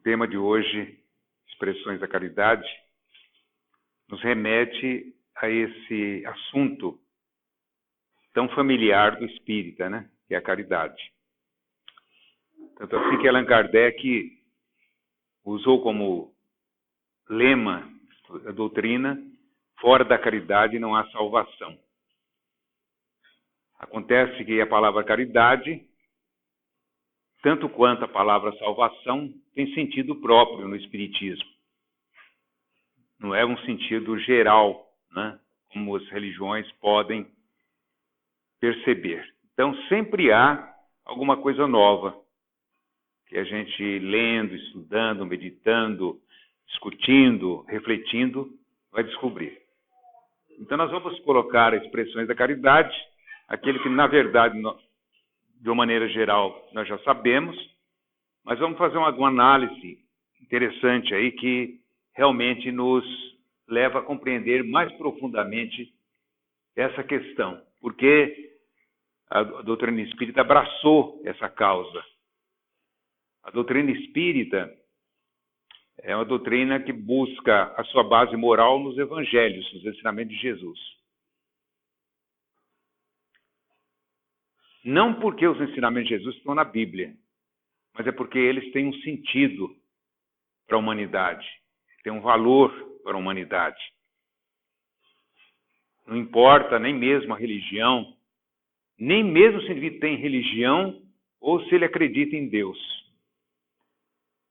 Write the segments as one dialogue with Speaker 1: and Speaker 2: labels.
Speaker 1: tema de hoje, expressões da caridade, nos remete a esse assunto tão familiar do espírita, né? Que é a caridade. Tanto assim que Allan Kardec usou como lema a doutrina: fora da caridade não há salvação. Acontece que a palavra caridade, tanto quanto a palavra salvação, tem sentido próprio no Espiritismo. Não é um sentido geral, né? Como as religiões podem perceber. Então, sempre há alguma coisa nova que a gente, lendo, estudando, meditando, discutindo, refletindo, vai descobrir. Então, nós vamos colocar expressões da caridade, aquele que, na verdade, de uma maneira geral, nós já sabemos, mas vamos fazer uma análise interessante aí que realmente nos leva a compreender mais profundamente essa questão, porque a doutrina espírita abraçou essa causa. A doutrina espírita é uma doutrina que busca a sua base moral nos evangelhos, nos ensinamentos de Jesus. Não porque os ensinamentos de Jesus estão na Bíblia, mas é porque eles têm um sentido para a humanidade, têm um valor para a humanidade. Não importa nem mesmo a religião, nem mesmo se ele tem religião ou se ele acredita em Deus.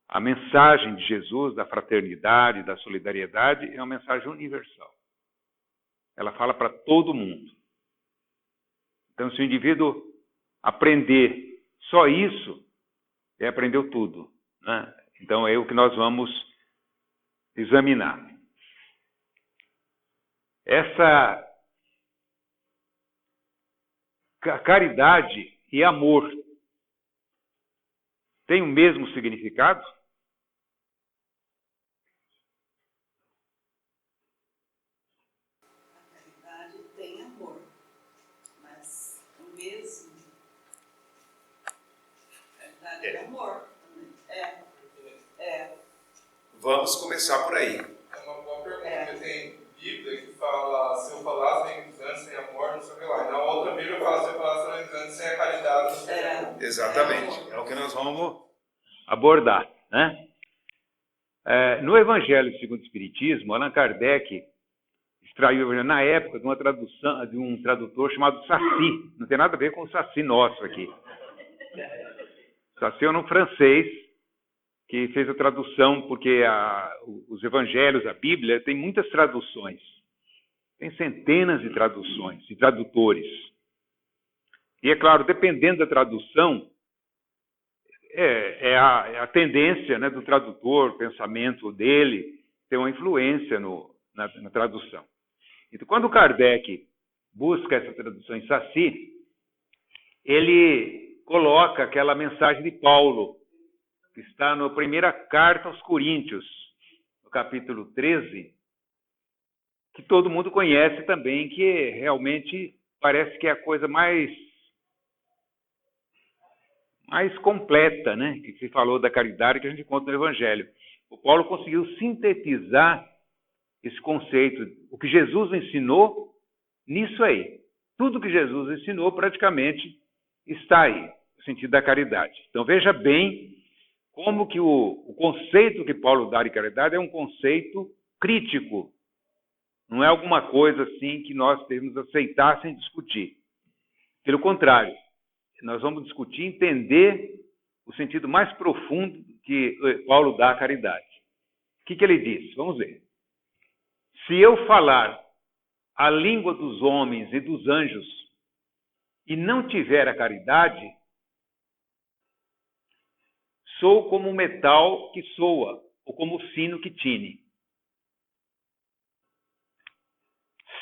Speaker 1: A mensagem de Jesus, da fraternidade, da solidariedade, é uma mensagem universal. Ela fala para todo mundo. Então, se o indivíduo aprender só isso, ele aprendeu tudo, né? Então, é o que nós vamos examinar. Essa caridade e amor têm o mesmo significado?
Speaker 2: A caridade tem amor, mas o mesmo. A caridade é amor também.
Speaker 3: Vamos começar por aí.
Speaker 4: É uma boa pergunta, porque tem Bíblia que fala: se eu falasse em engano sem amor, não sei o que lá. E na outra Bíblia fala: se eu falasse em engano sem a caridade, não sei o que lá.
Speaker 3: Exatamente.
Speaker 1: É o que nós vamos abordar, né? No Evangelho segundo o Espiritismo, Allan Kardec extraiu, na época, de uma tradução de um tradutor chamado Sacy. Não tem nada a ver com o Sacy nosso aqui. Sacy é um francês que fez a tradução, porque os evangelhos, a Bíblia, tem muitas traduções. Tem centenas de traduções, de tradutores. E, é claro, dependendo da tradução, é a tendência, né, do tradutor, o pensamento dele, tem uma influência na tradução. Então, quando Kardec busca essa tradução em Sacy, ele coloca aquela mensagem de Paulo, que está na primeira carta aos Coríntios, no capítulo 13, que todo mundo conhece também, que realmente parece que é a coisa mais completa, né, que se falou da caridade que a gente encontra no Evangelho. O Paulo conseguiu sintetizar esse conceito, o que Jesus ensinou, nisso aí. Tudo que Jesus ensinou praticamente está aí, no sentido da caridade. Então veja bem como que o conceito que Paulo dá de caridade é um conceito crítico. Não é alguma coisa assim que nós devemos aceitar sem discutir. Pelo contrário, nós vamos discutir, entender o sentido mais profundo que Paulo dá à caridade. O que ele diz? Vamos ver. Se eu falar a língua dos homens e dos anjos e não tiver a caridade, sou como um metal que soa, ou como o sino que tine.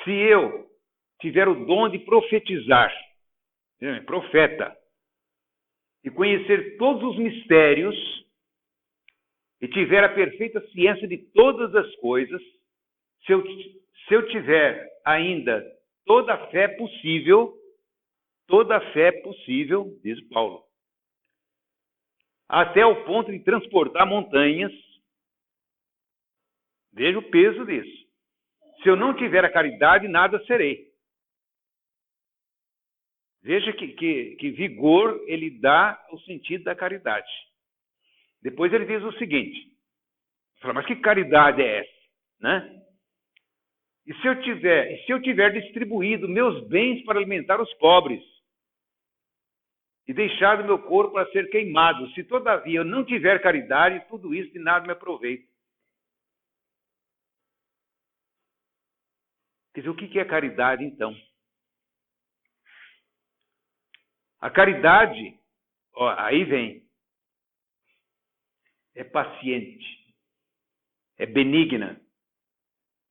Speaker 1: Se eu tiver o dom de profetizar, profeta, e conhecer todos os mistérios, e tiver a perfeita ciência de todas as coisas, se eu tiver ainda toda a fé possível, diz Paulo, até o ponto de transportar montanhas. Veja o peso disso. Se eu não tiver a caridade, nada serei. Veja que vigor ele dá ao sentido da caridade. Depois ele diz o seguinte, fala, mas que caridade é essa? Né? E se eu tiver distribuído meus bens para alimentar os pobres e deixado meu corpo para ser queimado, se todavia eu não tiver caridade, tudo isso de nada me aproveita. Quer dizer, o que é caridade, então? A caridade, ó, aí vem, é paciente, é benigna,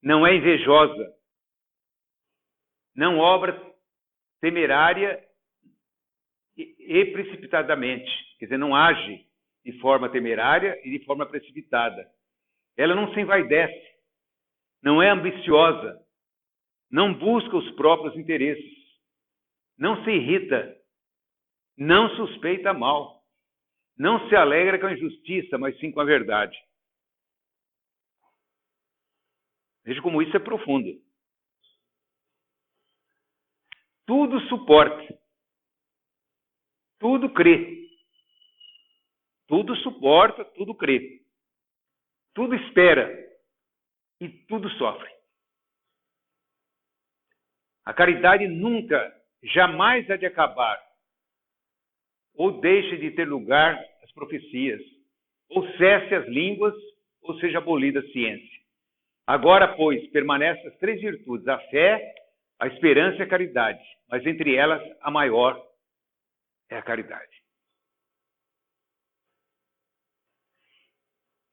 Speaker 1: não é invejosa, não obra temerária e precipitadamente. Quer dizer, não age de forma temerária e de forma precipitada. Ela não se envaidece, não é ambiciosa, não busca os próprios interesses, não se irrita, não suspeita mal, não se alegra com a injustiça, mas sim com a verdade. Veja como isso é profundo. Tudo suporta, tudo crê, tudo suporta, tudo crê, tudo espera e tudo sofre. A caridade nunca, jamais há de acabar, ou deixe de ter lugar as profecias, ou cesse as línguas, ou seja abolida a ciência. Agora, pois, permanecem as três virtudes, a fé, a esperança e a caridade, mas entre elas a maior é a caridade.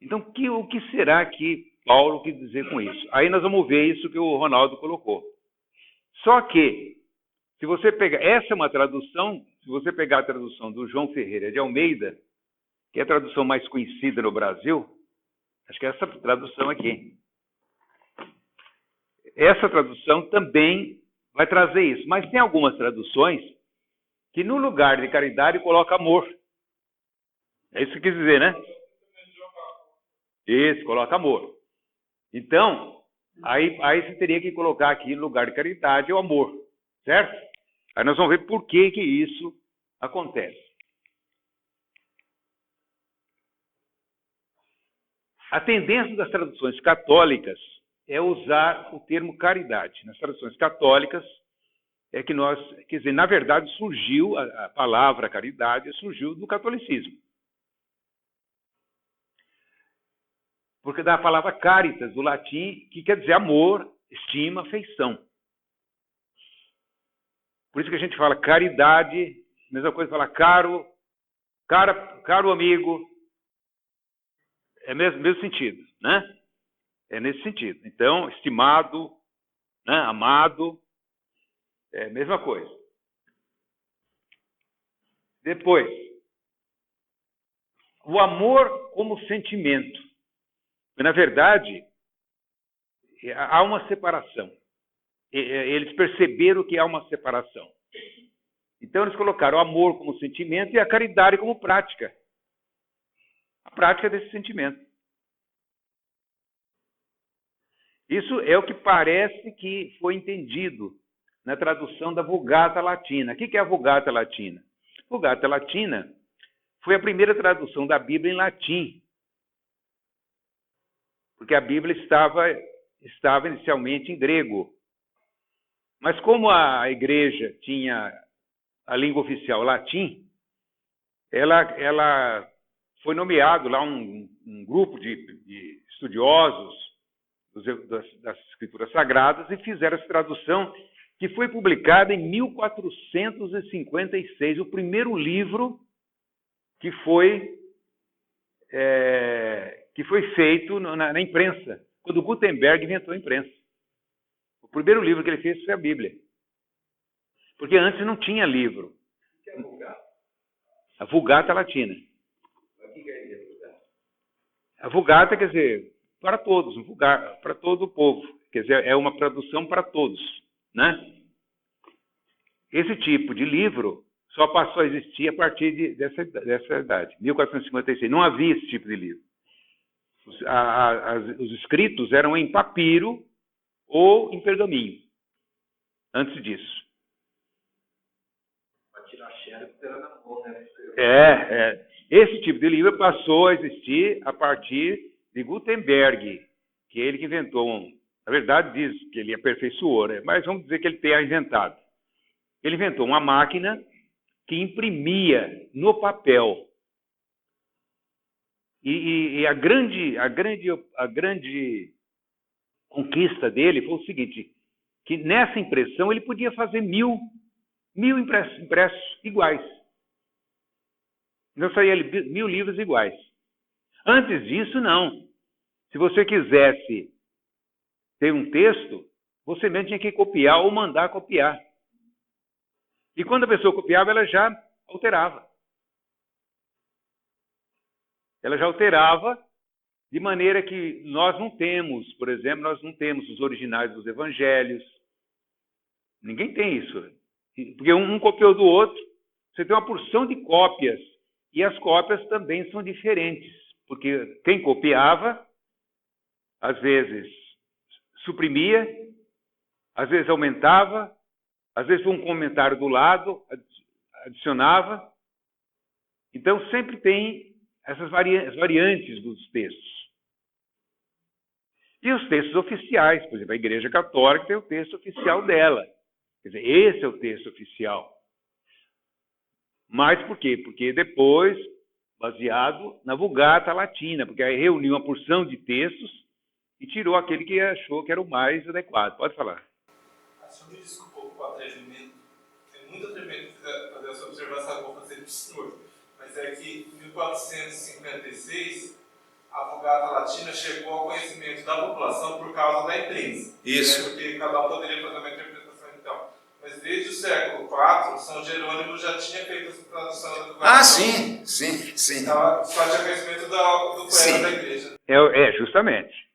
Speaker 1: Então, o que será que Paulo quis dizer com isso? Aí nós vamos ver isso que o Ronaldo colocou. Só que, se você pegar, essa é uma tradução, se você pegar a tradução do João Ferreira de Almeida, que é a tradução mais conhecida no Brasil, acho que é essa tradução aqui. Essa tradução também vai trazer isso, mas tem algumas traduções que no lugar de caridade coloca amor. É isso que quis dizer, né? Isso, coloca amor. Então, aí você teria que colocar aqui no lugar de caridade o amor, certo? Aí nós vamos ver por que isso acontece. A tendência das traduções católicas é usar o termo caridade. Nas traduções católicas é que nós, quer dizer, na verdade surgiu, a palavra caridade surgiu do catolicismo. Porque da palavra caritas, do latim, que quer dizer amor, estima, afeição. Por isso que a gente fala caridade, mesma coisa fala caro amigo, é mesmo sentido, né? É nesse sentido. Então, estimado, né, amado, é a mesma coisa. Depois, o amor como sentimento. Na verdade, há uma separação. Eles perceberam que há uma separação. Então, eles colocaram o amor como sentimento e a caridade como prática. A prática desse sentimento. Isso é o que parece que foi entendido na tradução da Vulgata Latina. O que é a Vulgata Latina? A Vulgata Latina foi a primeira tradução da Bíblia em latim. Porque a Bíblia estava inicialmente em grego. Mas como a igreja tinha a língua oficial latim, ela foi nomeado lá um grupo de estudiosos das Escrituras Sagradas e fizeram essa tradução que foi publicada em 1456, o primeiro livro que foi feito na imprensa, quando Gutenberg inventou a imprensa. O primeiro livro que ele fez foi a Bíblia. Porque antes não tinha livro.
Speaker 3: O que é Vulgata?
Speaker 1: A Vulgata Latina.
Speaker 3: O que é Vulgata?
Speaker 1: A Vulgata quer dizer para todos, para todo o povo. Quer dizer, é uma tradução para todos, né? Esse tipo de livro só passou a existir a partir dessa idade, 1456. Não havia esse tipo de livro. Os escritos eram em papiro ou em pergaminho, antes disso.
Speaker 3: Para tirar xerox era na mão, né?
Speaker 1: Esse tipo de livro passou a existir a partir de Gutenberg, que é ele que inventou na verdade diz que ele aperfeiçoou, né? Mas vamos dizer que ele tenha inventado. Ele inventou uma máquina que imprimia no papel. E a grande conquista dele foi o seguinte, que nessa impressão ele podia fazer mil impressos iguais. Então saía 1000 livros iguais. Antes disso, não. Se você quisesse ter um texto, você mesmo tinha que copiar ou mandar copiar. E quando a pessoa copiava, ela já alterava. Ela já alterava de maneira que nós não temos, por exemplo, nós não temos os originais dos evangelhos. Ninguém tem isso. Porque um copiou do outro. Você tem uma porção de cópias. E as cópias também são diferentes. Porque quem copiava, às vezes suprimia, às vezes aumentava, às vezes um comentário do lado, adicionava. Então sempre tem essas variantes dos textos. E os textos oficiais, por exemplo, a Igreja Católica tem o texto oficial dela. Quer dizer, esse é o texto oficial. Mas por quê? Porque depois, baseado na Vulgata Latina, porque aí reuniu uma porção de textos e tirou aquele que achou que era o mais adequado. Pode falar.
Speaker 4: A senhora me desculpa um pouco o atrevimento. É muito atrevimento fazer essa observação que eu vou fazer para o senhor. Mas é que em 1456, a Vulgata Latina chegou ao conhecimento da população por causa da imprensa.
Speaker 5: Isso.
Speaker 4: Né? Porque cada um poderia fazer uma interpretação então. Mas desde o século IV, São Jerônimo já tinha feito essa tradução da Vulgata Latina.
Speaker 5: Sim.
Speaker 4: Então, só tinha conhecimento do clero da igreja.
Speaker 1: Justamente.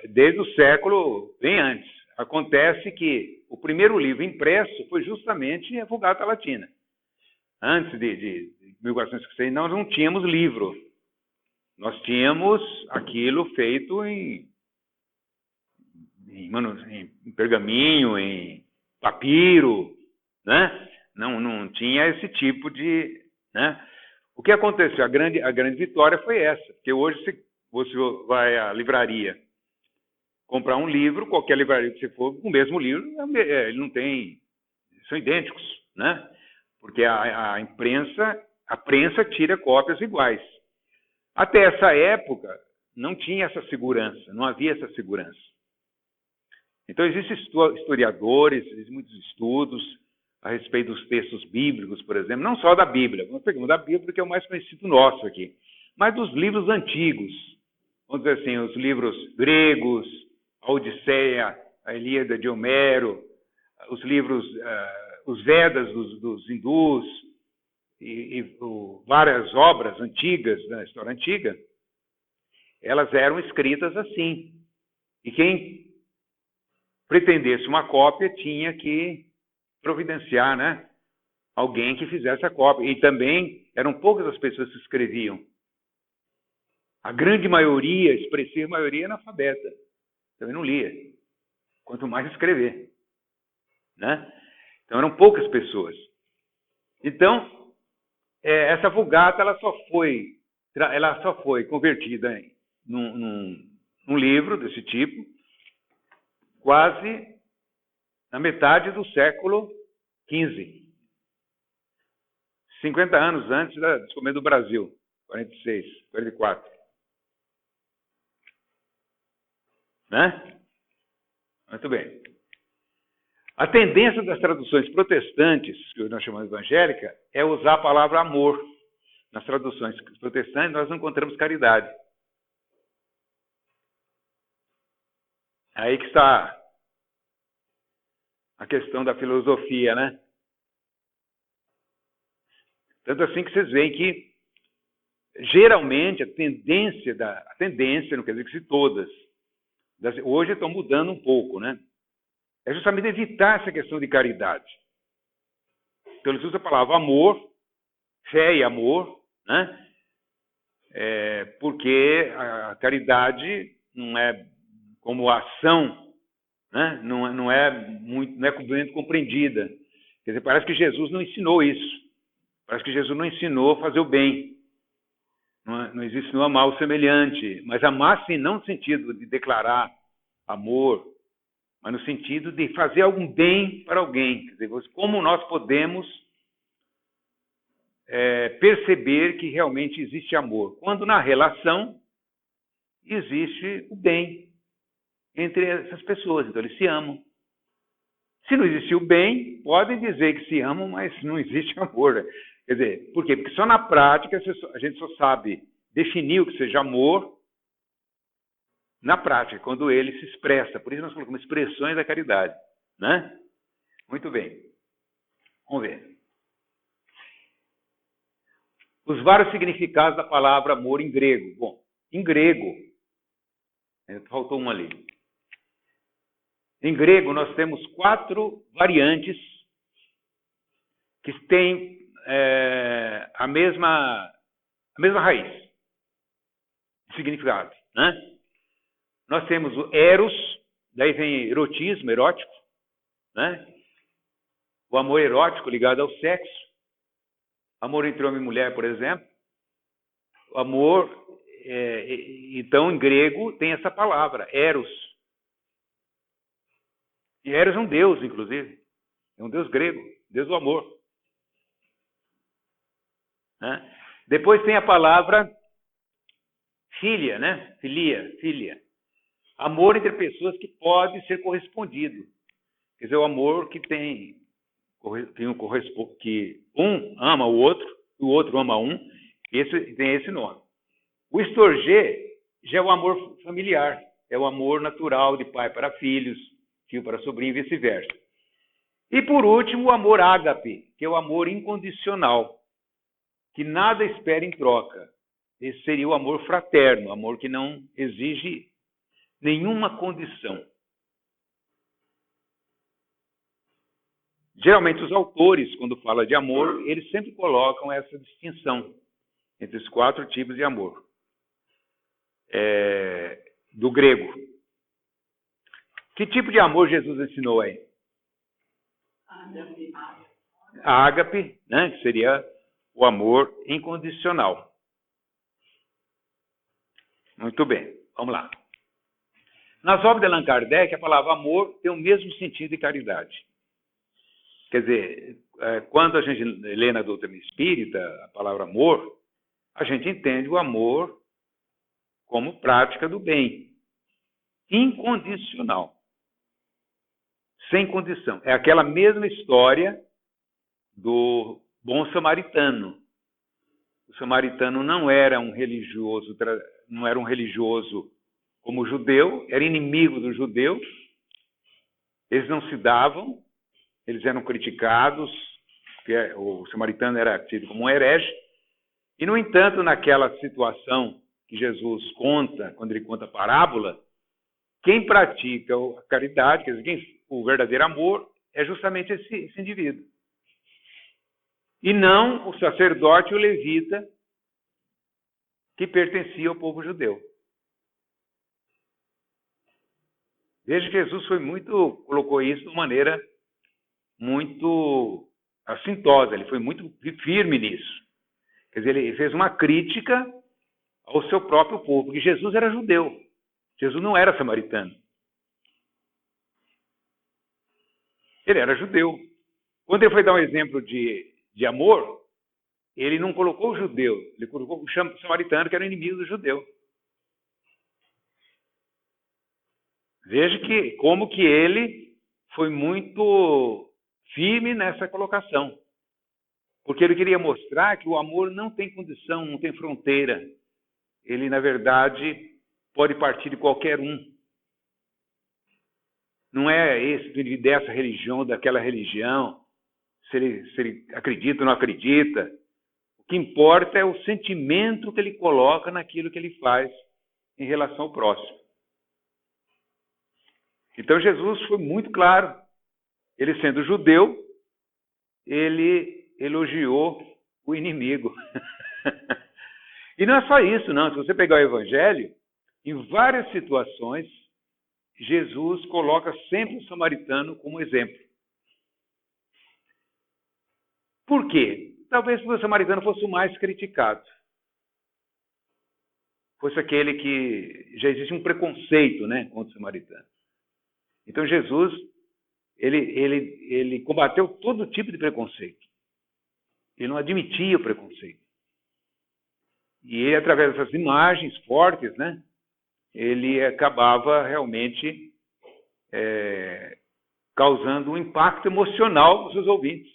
Speaker 1: Desde o século bem antes. Acontece que o primeiro livro impresso foi justamente a Vulgata Latina. Antes de 1456, nós não tínhamos livro. Nós tínhamos aquilo feito em pergaminho, em papiro, né? Não tinha esse tipo de... Né? O que aconteceu? A grande vitória foi essa, porque hoje você vai à livraria comprar um livro, qualquer livraria que você for, o mesmo livro, ele não tem... São idênticos, né? Porque a prensa tira cópias iguais. Até essa época, não tinha essa segurança, não havia essa segurança. Então, existem historiadores, existem muitos estudos a respeito dos textos bíblicos, por exemplo, não só da Bíblia, vamos pegar da Bíblia, que é o mais conhecido nosso aqui, mas dos livros antigos, vamos dizer assim, os livros gregos, a Odisseia, a Ilíada de Homero, os livros, os Vedas dos hindus, e várias obras antigas, da história antiga, elas eram escritas assim. E quem pretendesse uma cópia tinha que providenciar, né, alguém que fizesse a cópia. E também eram poucas as pessoas que escreviam. A grande maioria, a expressiva maioria, é analfabeta. Também não lia. Quanto mais escrever. Né? Então eram poucas pessoas. Então, essa Vulgata ela só foi convertida num livro desse tipo quase na metade do século XV. 50 anos antes do descobrimento do Brasil, 46, 44. Né? Muito bem. A tendência das traduções protestantes, que nós chamamos de evangélica, é usar a palavra amor. Nas traduções protestantes, nós não encontramos caridade. Aí que está a questão da filosofia, né? Tanto assim que vocês veem que, geralmente, a tendência, não quer dizer que se todas, hoje estão mudando um pouco, né? É justamente evitar essa questão de caridade. Então, eles usam a palavra amor, fé e amor, né? Porque a caridade não é como ação, né? Não é muito compreendida. Quer dizer, parece que Jesus não ensinou isso. Parece que Jesus não ensinou a fazer o bem. Não existe no amar o semelhante. Mas amar, sim, não no sentido de declarar amor, mas no sentido de fazer algum bem para alguém. Quer dizer, como nós podemos perceber que realmente existe amor? Quando na relação existe o bem entre essas pessoas. Então, eles se amam. Se não existiu bem, podem dizer que se amam, mas não existe amor. Quer dizer, por quê? Porque só na prática a gente só sabe definir o que seja amor na prática, quando ele se expressa. Por isso nós colocamos expressões da caridade, né? Muito bem. Vamos ver. Os vários significados da palavra amor em grego. Bom, em grego, faltou um ali. Em grego, nós temos 4 variantes que têm a mesma raiz de significado, né? Nós temos o eros, daí vem erotismo, erótico, né? O amor erótico ligado ao sexo, amor entre homem e mulher, por exemplo. O amor, então, em grego, tem essa palavra, eros. E Eros é um deus, inclusive. É um deus grego, deus do amor. Né? Depois tem a palavra filia, né? Filia. Amor entre pessoas que pode ser correspondido. Quer dizer, o amor que que um ama o outro ama um, tem esse nome. O storgê já é o amor familiar, é o amor natural de pai para filhos, filho para sobrinho e vice-versa. E por último, o amor ágape, que é o amor incondicional, que nada espera em troca. Esse seria o amor fraterno, amor que não exige nenhuma condição. Geralmente os autores, quando falam de amor, eles sempre colocam essa distinção entre os 4 tipos de amor. Do grego. Que tipo de amor Jesus ensinou aí? Ágape, né? Que seria o amor incondicional. Muito bem, vamos lá. Nas obras de Allan Kardec, a palavra amor tem o mesmo sentido de caridade. Quer dizer, quando a gente lê na doutrina espírita a palavra amor, a gente entende o amor como prática do bem. Incondicional. Sem condição. É aquela mesma história do bom samaritano. O samaritano não era um religioso como judeu, era inimigo dos judeus. Eles não se davam, eles eram criticados, porque o samaritano era tido como um herege. E, no entanto, naquela situação que Jesus conta, quando ele conta a parábola, quem pratica a caridade, quer dizer, o verdadeiro amor, é justamente esse indivíduo. E não o sacerdote e o levita que pertencia ao povo judeu. Veja que Jesus colocou isso de uma maneira muito assintosa, ele foi muito firme nisso. Quer dizer, ele fez uma crítica ao seu próprio povo, porque Jesus era judeu, Jesus não era samaritano. Ele era judeu. Quando ele foi dar um exemplo de amor, ele não colocou o judeu, ele colocou o samaritano, que era inimigo do judeu. Veja como que ele foi muito firme nessa colocação. Porque ele queria mostrar que o amor não tem condição, não tem fronteira. Ele, na verdade, pode partir de qualquer um. Não é esse dessa religião ou daquela religião, se ele acredita ou não acredita. O que importa é o sentimento que ele coloca naquilo que ele faz em relação ao próximo. Então Jesus foi muito claro. Ele sendo judeu, ele elogiou o inimigo. E não é só isso, não. Se você pegar o Evangelho, em várias situações, Jesus coloca sempre o samaritano como exemplo. Por quê? Talvez porque o samaritano fosse o mais criticado. Fosse aquele que já existe um preconceito, né, contra o samaritano. Então Jesus, ele combateu todo tipo de preconceito. Ele não admitia o preconceito. E ele, através dessas imagens fortes, né, ele acabava realmente causando um impacto emocional nos seus ouvintes.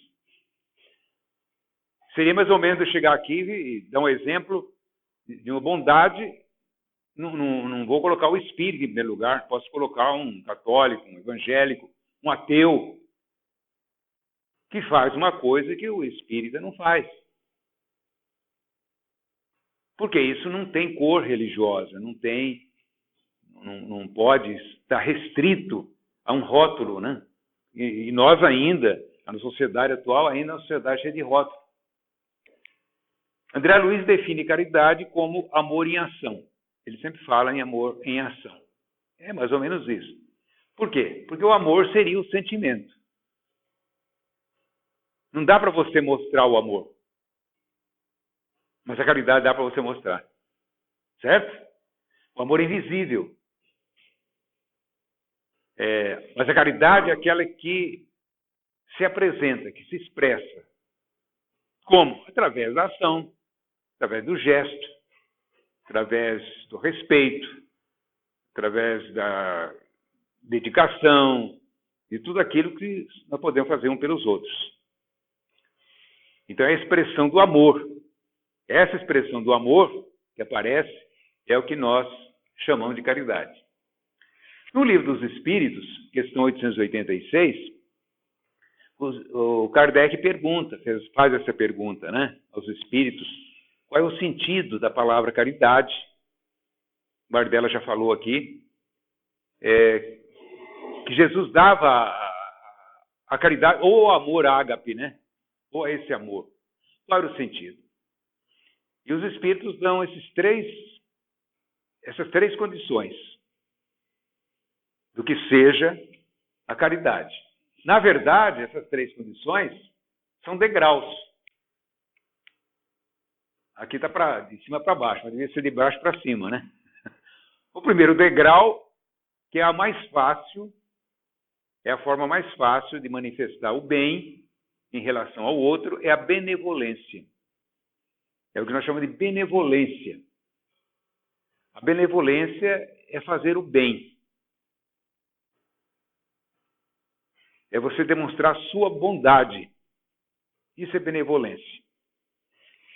Speaker 1: Seria mais ou menos eu chegar aqui e dar um exemplo de uma bondade. Não vou colocar o espírito em primeiro lugar, posso colocar um católico, um evangélico, um ateu, que faz uma coisa que o espírita não faz. Porque isso não tem cor religiosa, não pode estar restrito a um rótulo, né? E nós ainda, na sociedade atual, ainda é uma sociedade cheia de rótulos. André Luiz define caridade como amor em ação. Ele sempre fala em amor em ação. É mais ou menos isso. Por quê? Porque o amor seria o sentimento. Não dá para você mostrar o amor. Mas a caridade dá para você mostrar. Certo? O amor é invisível. Mas a caridade é aquela que se apresenta, que se expressa. Como? Através da ação, através do gesto, através do respeito, através da dedicação, e tudo aquilo que nós podemos fazer um pelos outros. Então é a expressão do amor. Essa expressão do amor que aparece é o que nós chamamos de caridade. No Livro dos Espíritos, questão 886, o Kardec faz essa pergunta, né, aos espíritos, qual é o sentido da palavra caridade. O Bardella já falou aqui, que Jesus dava a caridade, ou o amor ágape, né, ou a esse amor. Qual era o sentido? E os espíritos dão essas três condições do que seja a caridade. Na verdade, essas três condições são degraus. Aqui está de cima para baixo, mas devia ser de baixo para cima, né? O primeiro degrau, que é a mais fácil, é a forma mais fácil de manifestar o bem em relação ao outro, é a benevolência. É o que nós chamamos de benevolência. A benevolência é fazer o bem. É você demonstrar a sua bondade. Isso é benevolência.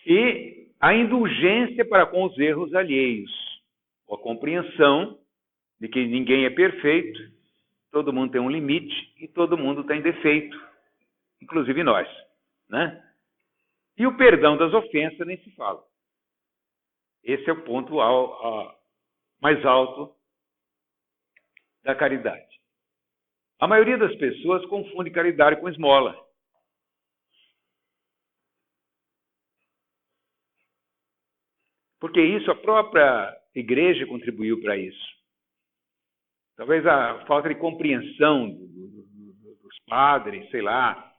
Speaker 1: E a indulgência para com os erros alheios. A compreensão de que ninguém é perfeito, todo mundo tem um limite e todo mundo tem defeito, inclusive nós, né? E o perdão das ofensas nem se fala. Esse é o ponto mais alto da caridade. A maioria das pessoas confunde caridade com esmola. Porque isso, a própria igreja contribuiu para isso. Talvez a falta de compreensão dos padres, sei lá,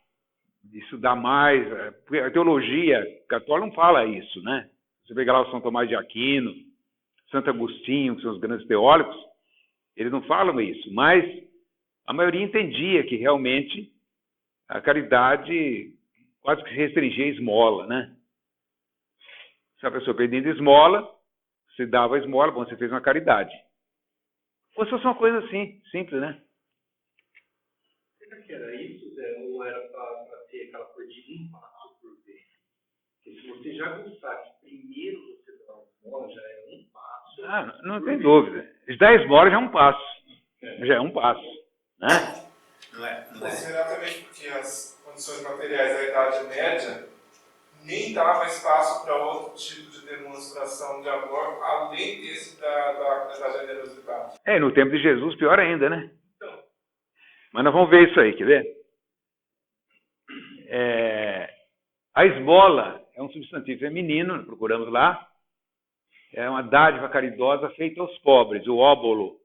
Speaker 1: de estudar mais. A teologia católica não fala isso, né? Você pega lá o São Tomás de Aquino, Santo Agostinho, que são os grandes teólogos, eles não falam isso, mas a maioria entendia que realmente a caridade quase que se restringia a esmola, né? Se a pessoa pedindo esmola, você dava a esmola, bom, você fez uma caridade. Ou se fosse uma coisa assim, simples, né?
Speaker 3: Será que era isso, Zé? Ou era para ter aquela coisa de um passo por vez? Porque se você já gostar que primeiro você dá uma esmola, já é um passo.
Speaker 1: Ah, não tem dúvida. Dar esmola já é um passo. Já é um passo. Né?
Speaker 4: Não é. Exatamente porque as condições materiais da Idade Média nem dava espaço para outro tipo de demonstração de amor, além desse da generosidade.
Speaker 1: No tempo de Jesus, pior ainda, né? Então. Mas nós vamos ver isso aí, quer ver? A esmola é um substantivo feminino, procuramos lá. É uma dádiva caridosa feita aos pobres, o óbolo.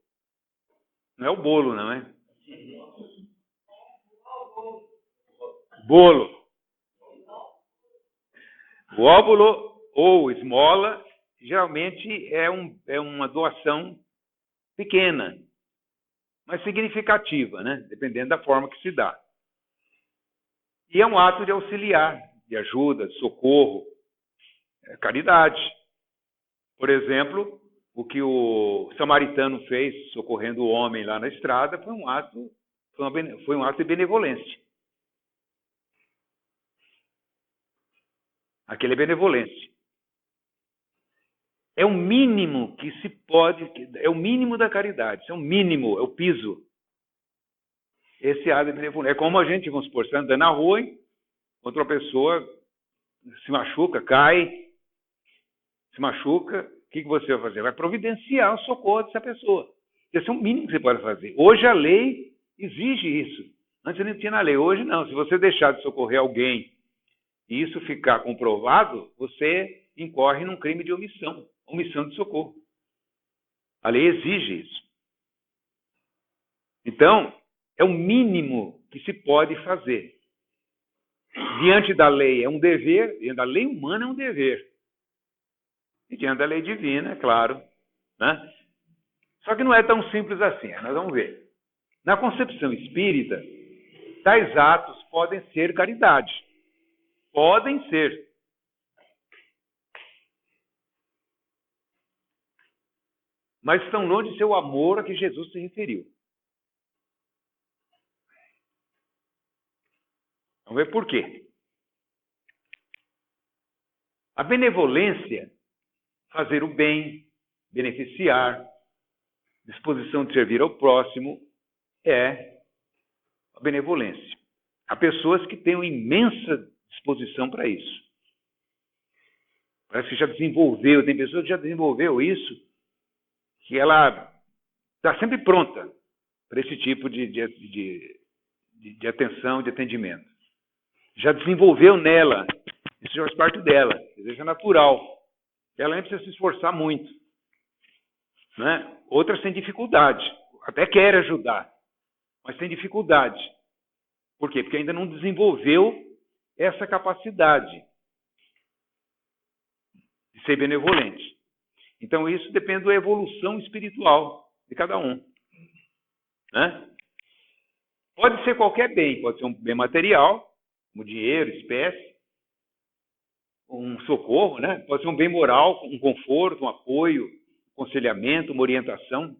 Speaker 1: Não é o bolo, não é? Bolo. O óbolo ou esmola geralmente é uma doação pequena, mas significativa, né? Dependendo da forma que se dá. E é um ato de auxiliar, de ajuda, de socorro, caridade. Por exemplo, o que o samaritano fez socorrendo o homem lá na estrada foi um ato de benevolência. Aquele é benevolência. É o mínimo que se pode, é o mínimo da caridade, isso é o mínimo, é o piso. Esse ato de benevolência. É como a gente, vamos supor, você anda na rua, outra pessoa se machuca, cai, se machuca, o que você vai fazer? Vai providenciar o socorro dessa pessoa. Esse é o mínimo que você pode fazer. Hoje a lei exige isso. Antes não tinha na lei, hoje não. Se você deixar de socorrer alguém e isso ficar comprovado, você incorre num crime de omissão de socorro. A lei exige isso. Então, é o mínimo que se pode fazer. Diante da lei é um dever, diante da lei humana é um dever. E diante da lei divina, é claro. Né? Só que não é tão simples assim, nós vamos ver. Na concepção espírita, tais atos podem ser caridade. Podem ser. Mas estão longe de ser o amor a que Jesus se referiu. Vamos ver por quê. A benevolência, fazer o bem, beneficiar, disposição de servir ao próximo, é a benevolência. Há pessoas que têm uma imensa disposição para isso. Parece que já desenvolveu, tem pessoas que já desenvolveu isso, que ela está sempre pronta para esse tipo de atenção, de atendimento. Já desenvolveu nela, isso já faz parte dela, isso é natural. Ela nem precisa se esforçar muito. Né? Outras têm dificuldade, até quer ajudar, mas tem dificuldade. Por quê? Porque ainda não desenvolveu essa capacidade de ser benevolente. Então, isso depende da evolução espiritual de cada um. Né? Pode ser qualquer bem, pode ser um bem material, como dinheiro, espécie, um socorro, né? Pode ser um bem moral, um conforto, um apoio, um aconselhamento, uma orientação,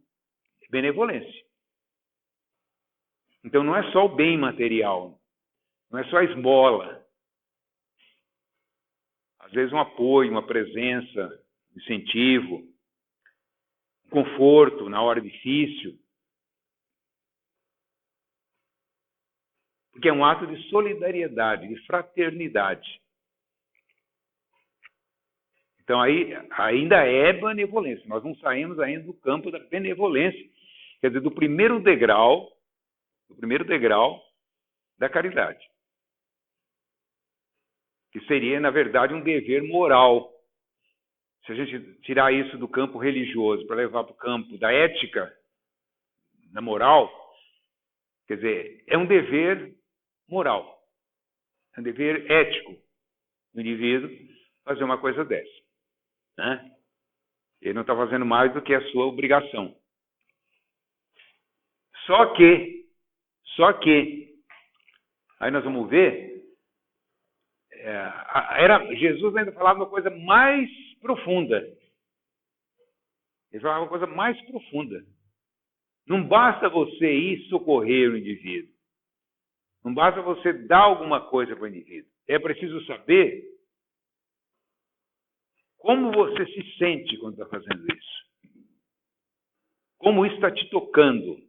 Speaker 1: benevolência. Então, não é só o bem material, não é só a esmola. Às vezes, um apoio, uma presença, incentivo, conforto na hora difícil. Porque é um ato de solidariedade, de fraternidade. Então, aí ainda é benevolência. Nós não saímos ainda do campo da benevolência, quer dizer, do primeiro degrau da caridade. Que seria, na verdade, um dever moral. Se a gente tirar isso do campo religioso para levar para o campo da ética, da moral, quer dizer, é um dever moral, é um dever ético do indivíduo fazer uma coisa dessa. Né? Ele não está fazendo mais do que a sua obrigação. Só que, aí nós vamos ver, Jesus ainda falava uma coisa mais profunda. Ele falava uma coisa mais profunda. Não basta você ir socorrer o indivíduo. Não basta você dar alguma coisa para o indivíduo. É preciso saber como você se sente quando está fazendo isso. Como isso está te tocando.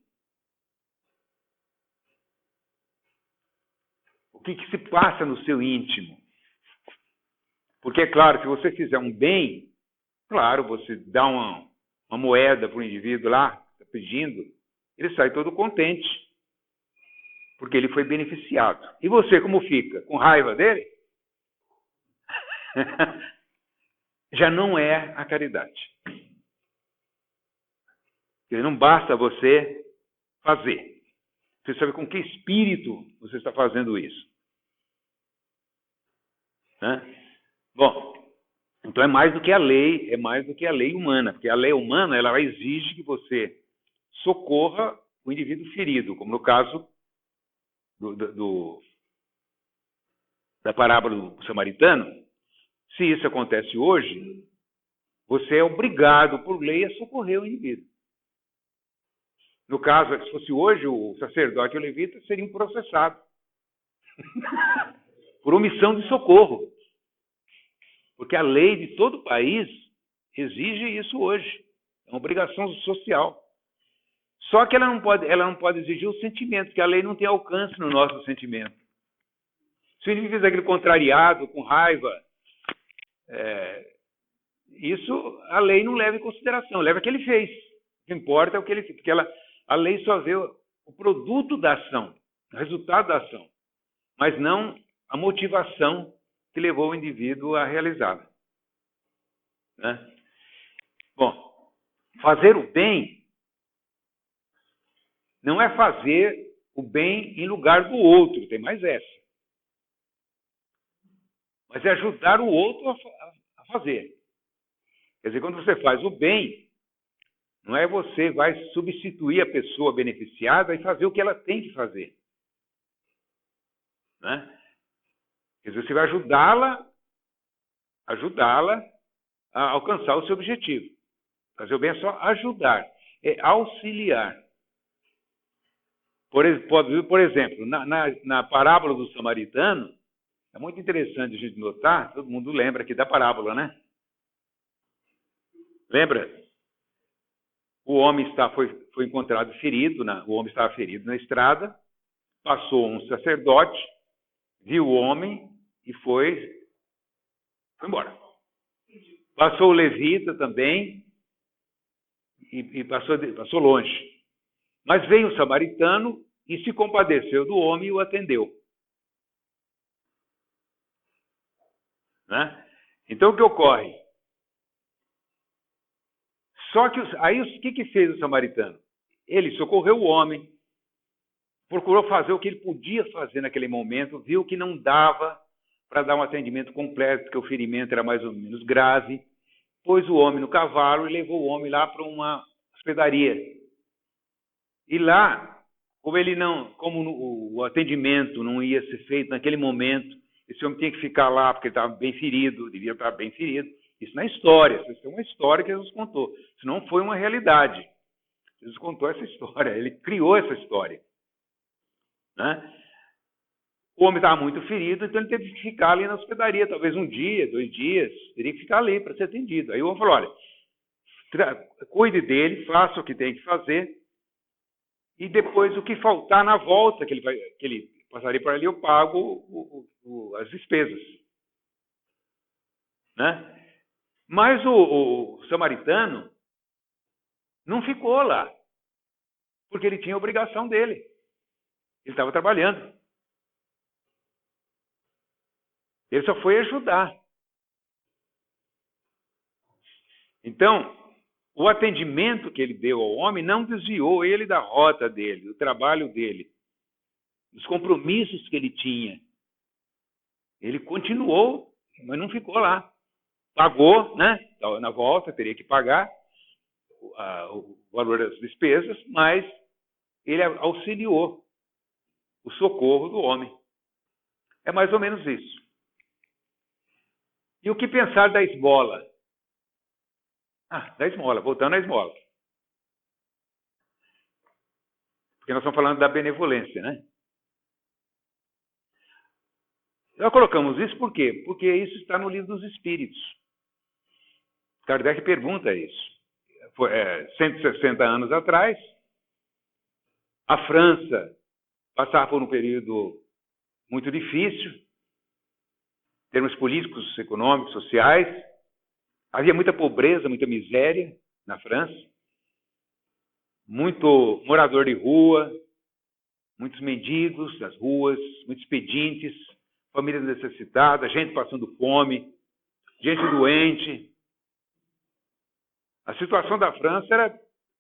Speaker 1: O que se passa no seu íntimo. Porque, é claro, se você fizer um bem, claro, você dá uma moeda para o indivíduo lá, está pedindo, ele sai todo contente. Porque ele foi beneficiado. E você, como fica? Com raiva dele? já não é a caridade. Porque não basta você fazer. Você sabe com que espírito você está fazendo isso. Né? Bom, então é mais do que a lei, é mais do que a lei humana, porque a lei humana ela exige que você socorra o indivíduo ferido, como no caso da parábola do samaritano. Se isso acontece hoje, você é obrigado por lei a socorrer o indivíduo. No caso, se fosse hoje, o sacerdote e o levita seriam processados por omissão de socorro. Porque a lei de todo o país exige isso hoje. É uma obrigação social. Só que ela não pode exigir o sentimento, porque a lei não tem alcance no nosso sentimento. Se o indivíduo fizer aquele contrariado, com raiva, isso a lei não leva em consideração, leva o que ele fez. O que importa é o que ele fez, porque a lei só vê o produto da ação, o resultado da ação, mas não a motivação que levou o indivíduo a realizá-la. Né? Bom, fazer o bem não é fazer o bem em lugar do outro, tem mais essa. Mas é ajudar o outro a fazer. Quer dizer, quando você faz o bem, não é você vai substituir a pessoa beneficiada e fazer o que ela tem que fazer. Né? Quer dizer, você vai ajudá-la a alcançar o seu objetivo. Fazer o bem é só ajudar, é auxiliar. Por exemplo, na parábola do samaritano, é muito interessante a gente notar, todo mundo lembra aqui da parábola, né? Lembra? O homem foi encontrado ferido, o homem estava ferido na estrada, passou um sacerdote, viu o homem e foi embora. Passou o levita também e passou longe. Mas veio o samaritano e se compadeceu do homem e o atendeu. Né? Então, o que ocorre? Só que aí o que fez o samaritano? Ele socorreu o homem, procurou fazer o que ele podia fazer naquele momento, viu que não dava para dar um atendimento completo, porque o ferimento era mais ou menos grave, pôs o homem no cavalo e levou o homem lá para uma hospedaria. E lá, como o atendimento não ia ser feito naquele momento, esse homem tinha que ficar lá porque ele estava bem ferido, devia estar bem ferido. Isso na história, isso é uma história que Jesus contou. Isso não foi uma realidade. Jesus contou essa história, ele criou essa história. Né? O homem estava muito ferido, então ele teve que ficar ali na hospedaria, talvez 1 dia, 2 dias, teria que ficar ali para ser atendido. Aí o homem falou, olha, cuide dele, faça o que tem que fazer, e depois o que faltar na volta que ele passaria por ali, eu pago as despesas. Né? Mas o samaritano não ficou lá, porque ele tinha a obrigação dele. Ele estava trabalhando. Ele só foi ajudar. Então, o atendimento que ele deu ao homem não desviou ele da rota dele, do trabalho dele, dos compromissos que ele tinha. Ele continuou, mas não ficou lá. Pagou, né? Na volta, teria que pagar o valor das despesas, mas ele auxiliou o socorro do homem. É mais ou menos isso. E o que pensar da esmola? Da esmola, voltando à esmola. Porque nós estamos falando da benevolência, né? Nós colocamos isso por quê? Porque isso está no livro dos Espíritos. Kardec pergunta isso. 160 anos atrás, a França passava por um período muito difícil, em termos políticos, econômicos, sociais. Havia muita pobreza, muita miséria na França. Muito morador de rua, muitos mendigos das ruas, muitos pedintes, famílias necessitadas, gente passando fome. gente doente. A situação da França era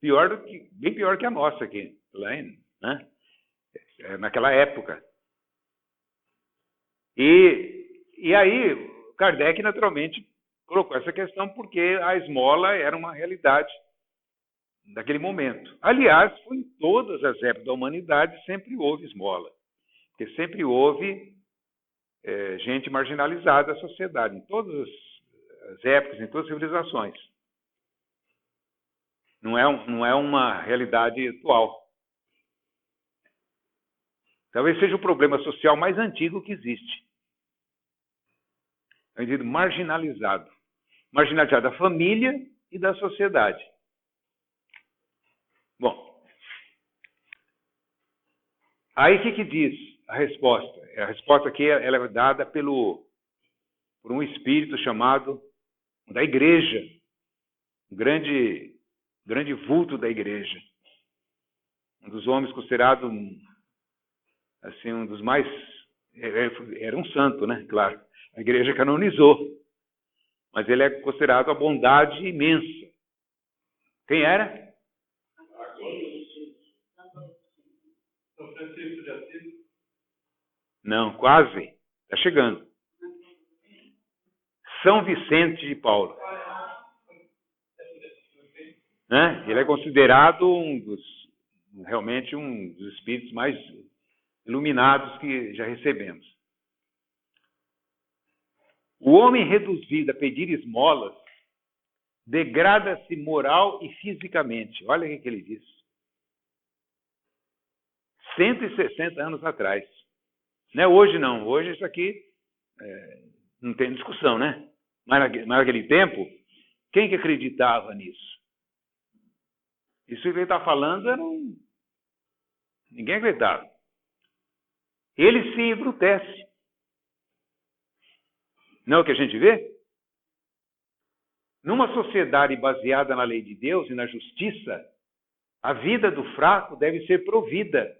Speaker 1: bem pior que a nossa aqui, né? Naquela época. E aí, Kardec, naturalmente, colocou essa questão porque a esmola era uma realidade daquele momento. Aliás, em todas as épocas da humanidade sempre houve esmola. Porque sempre houve gente marginalizada da sociedade, em todas as épocas, em todas as civilizações. Não é uma realidade atual. Talvez seja o problema social mais antigo que existe. É um indivíduo marginalizado. Marginalizado da família e da sociedade. Bom, aí o que diz a resposta? A resposta aqui ela é dada por um espírito chamado da igreja, um grande vulto da igreja. Um dos homens considerado assim, um dos mais... Era um santo, né? Claro. A igreja canonizou. Mas ele é considerado a bondade imensa. Quem era?
Speaker 3: São Francisco de Assis.
Speaker 1: Não, quase. Está chegando. São Vicente de Paulo. Né? Ele é considerado realmente um dos espíritos mais iluminados que já recebemos. O homem reduzido a pedir esmolas degrada-se moral e fisicamente. Olha o que ele diz. 160 anos atrás. Não é hoje, não. Hoje isso aqui não tem discussão, né? Mas naquele tempo, quem que acreditava nisso? Isso que ele está falando ninguém acreditava. Ele se embrutece. Não é o que a gente vê? Numa sociedade baseada na lei de Deus e na justiça, a vida do fraco deve ser provida,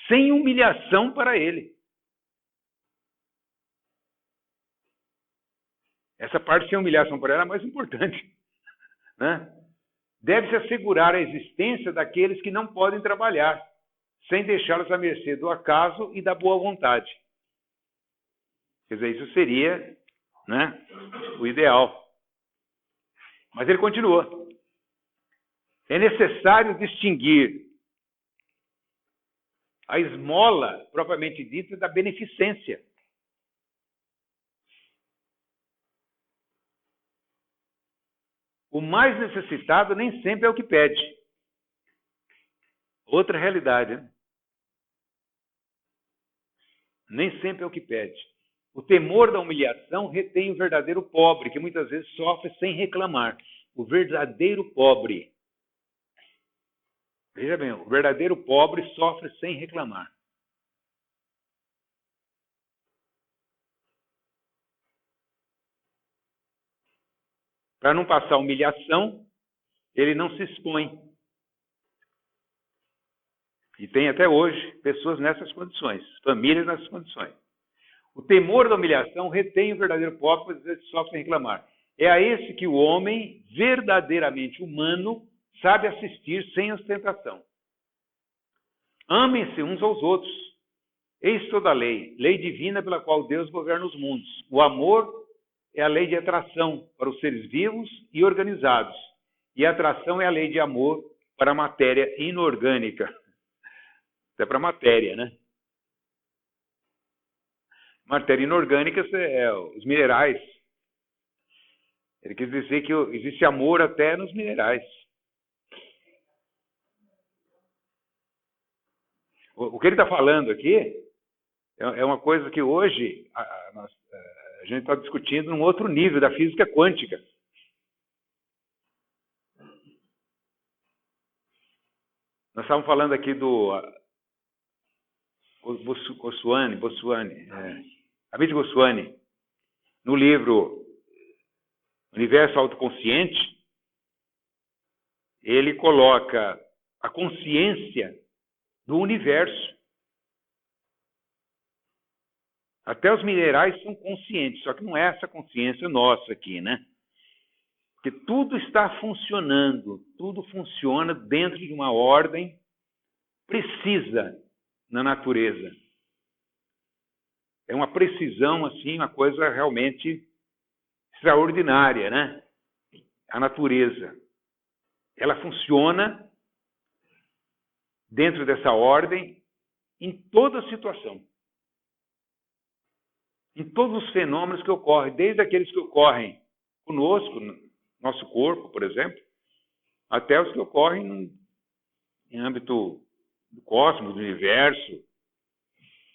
Speaker 1: sem humilhação para ele. Essa parte sem humilhação para ele é a mais importante. Né? Deve-se assegurar a existência daqueles que não podem trabalhar, sem deixá-los à mercê do acaso e da boa vontade. Quer dizer, isso seria, né, o ideal. Mas ele continua. É necessário distinguir a esmola, propriamente dita, da beneficência. O mais necessitado nem sempre é o que pede. Outra realidade, né? Nem sempre é o que pede. O temor da humilhação retém o verdadeiro pobre, que muitas vezes sofre sem reclamar. O verdadeiro pobre. Veja bem, o verdadeiro pobre sofre sem reclamar. Para não passar humilhação, ele não se expõe. E tem até hoje pessoas nessas condições, famílias nessas condições. O temor da humilhação retém o verdadeiro pobre, pois ele sofre sem reclamar. É a esse que o homem, verdadeiramente humano, sabe assistir sem ostentação. Amem-se uns aos outros. Eis toda a lei, lei divina pela qual Deus governa os mundos. O amor é a lei de atração para os seres vivos e organizados. E a atração é a lei de amor para a matéria inorgânica. Até para a matéria, né? Matéria inorgânica é os minerais. Ele quis dizer que existe amor até nos minerais. O que ele está falando aqui é uma coisa que hoje a gente está discutindo num outro nível da física quântica. Nós estávamos falando aqui do Amit Goswami, no livro Universo Autoconsciente, ele coloca a consciência do universo. Até os minerais são conscientes, só que não é essa consciência nossa aqui, né? Porque tudo está funcionando, tudo funciona dentro de uma ordem precisa na natureza. É uma precisão, assim, uma coisa realmente extraordinária, né? A natureza. Ela funciona dentro dessa ordem em toda situação. Em todos os fenômenos que ocorrem, desde aqueles que ocorrem conosco, no nosso corpo, por exemplo, até os que ocorrem em âmbito do cosmos, do universo.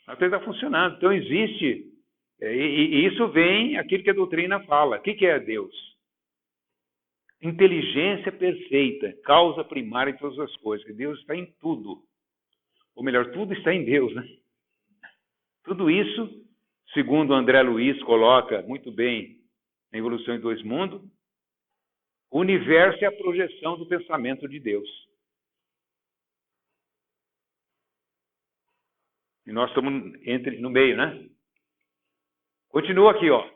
Speaker 1: Até está funcionando. Então existe, e isso vem aquilo que a doutrina fala. O que é Deus? Inteligência perfeita, causa primária de todas as coisas. Que Deus está em tudo. Ou melhor, tudo está em Deus, né? Tudo isso, segundo André Luiz coloca muito bem na Evolução em Dois Mundos, o universo é a projeção do pensamento de Deus. E nós estamos no meio, né? Continua aqui, ó.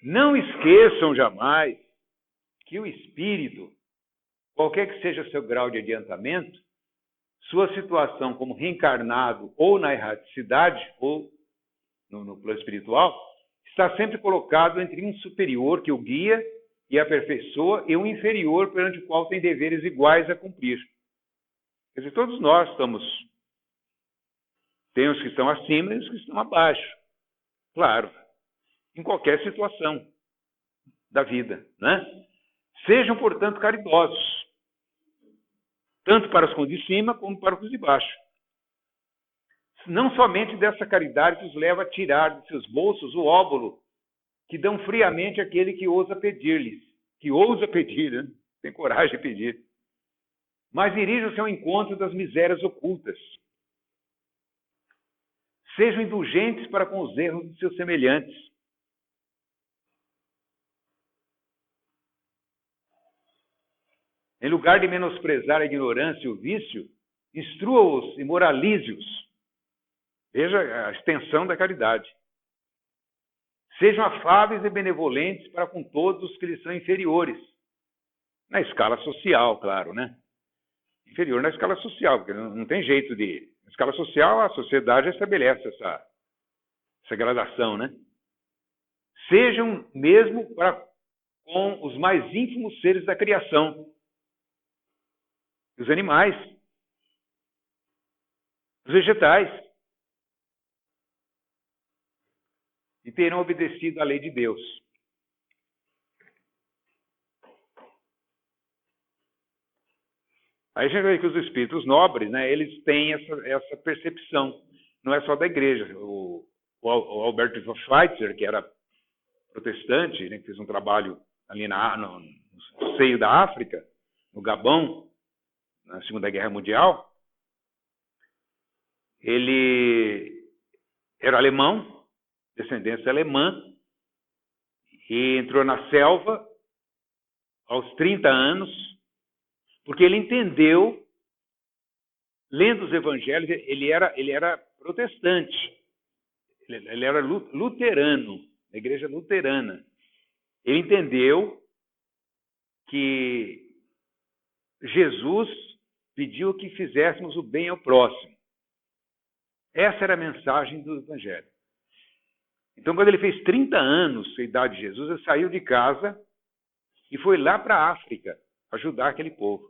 Speaker 1: Não esqueçam jamais que o espírito, qualquer que seja seu grau de adiantamento, sua situação como reencarnado ou na erraticidade, ou no plano espiritual, está sempre colocado entre um superior que o guia e aperfeiçoa e um inferior perante o qual tem deveres iguais a cumprir. Quer dizer, todos nós tem os que estão acima e os que estão abaixo. Claro, em qualquer situação da vida, né? Sejam, portanto, caridosos, tanto para os que de cima como para os de baixo. Não somente dessa caridade que os leva a tirar de seus bolsos o óbolo que dão friamente àquele que ousa pedir-lhes, que ousa pedir, né? Tem coragem de pedir. Mas dirijam-se ao encontro das misérias ocultas. Sejam indulgentes para com os erros de seus semelhantes. Em lugar de menosprezar a ignorância e o vício, instrua-os e moralize-os. Veja a extensão da caridade. Sejam afáveis e benevolentes para com todos os que lhes são inferiores. Na escala social, claro, né? Inferior na escala social, porque não tem jeito de... Na escala social, a sociedade estabelece essa gradação, né? Sejam mesmo com os mais ínfimos seres da criação. Os animais. Os vegetais. E terão obedecido à lei de Deus. Aí a gente vê que os espíritos nobres, né, eles têm essa percepção. Não é só da igreja. O Albert von Schweitzer, que era protestante, né, que fez um trabalho ali no seio da África, no Gabão, na Segunda Guerra Mundial, ele era alemão, descendência alemã, e entrou na selva aos 30 anos, porque ele entendeu, lendo os evangelhos, ele era protestante, ele era luterano, da igreja luterana. Ele entendeu que Jesus pediu que fizéssemos o bem ao próximo. Essa era a mensagem do evangelho. Então, quando ele fez 30 anos, a idade de Jesus, ele saiu de casa e foi lá para a África ajudar aquele povo.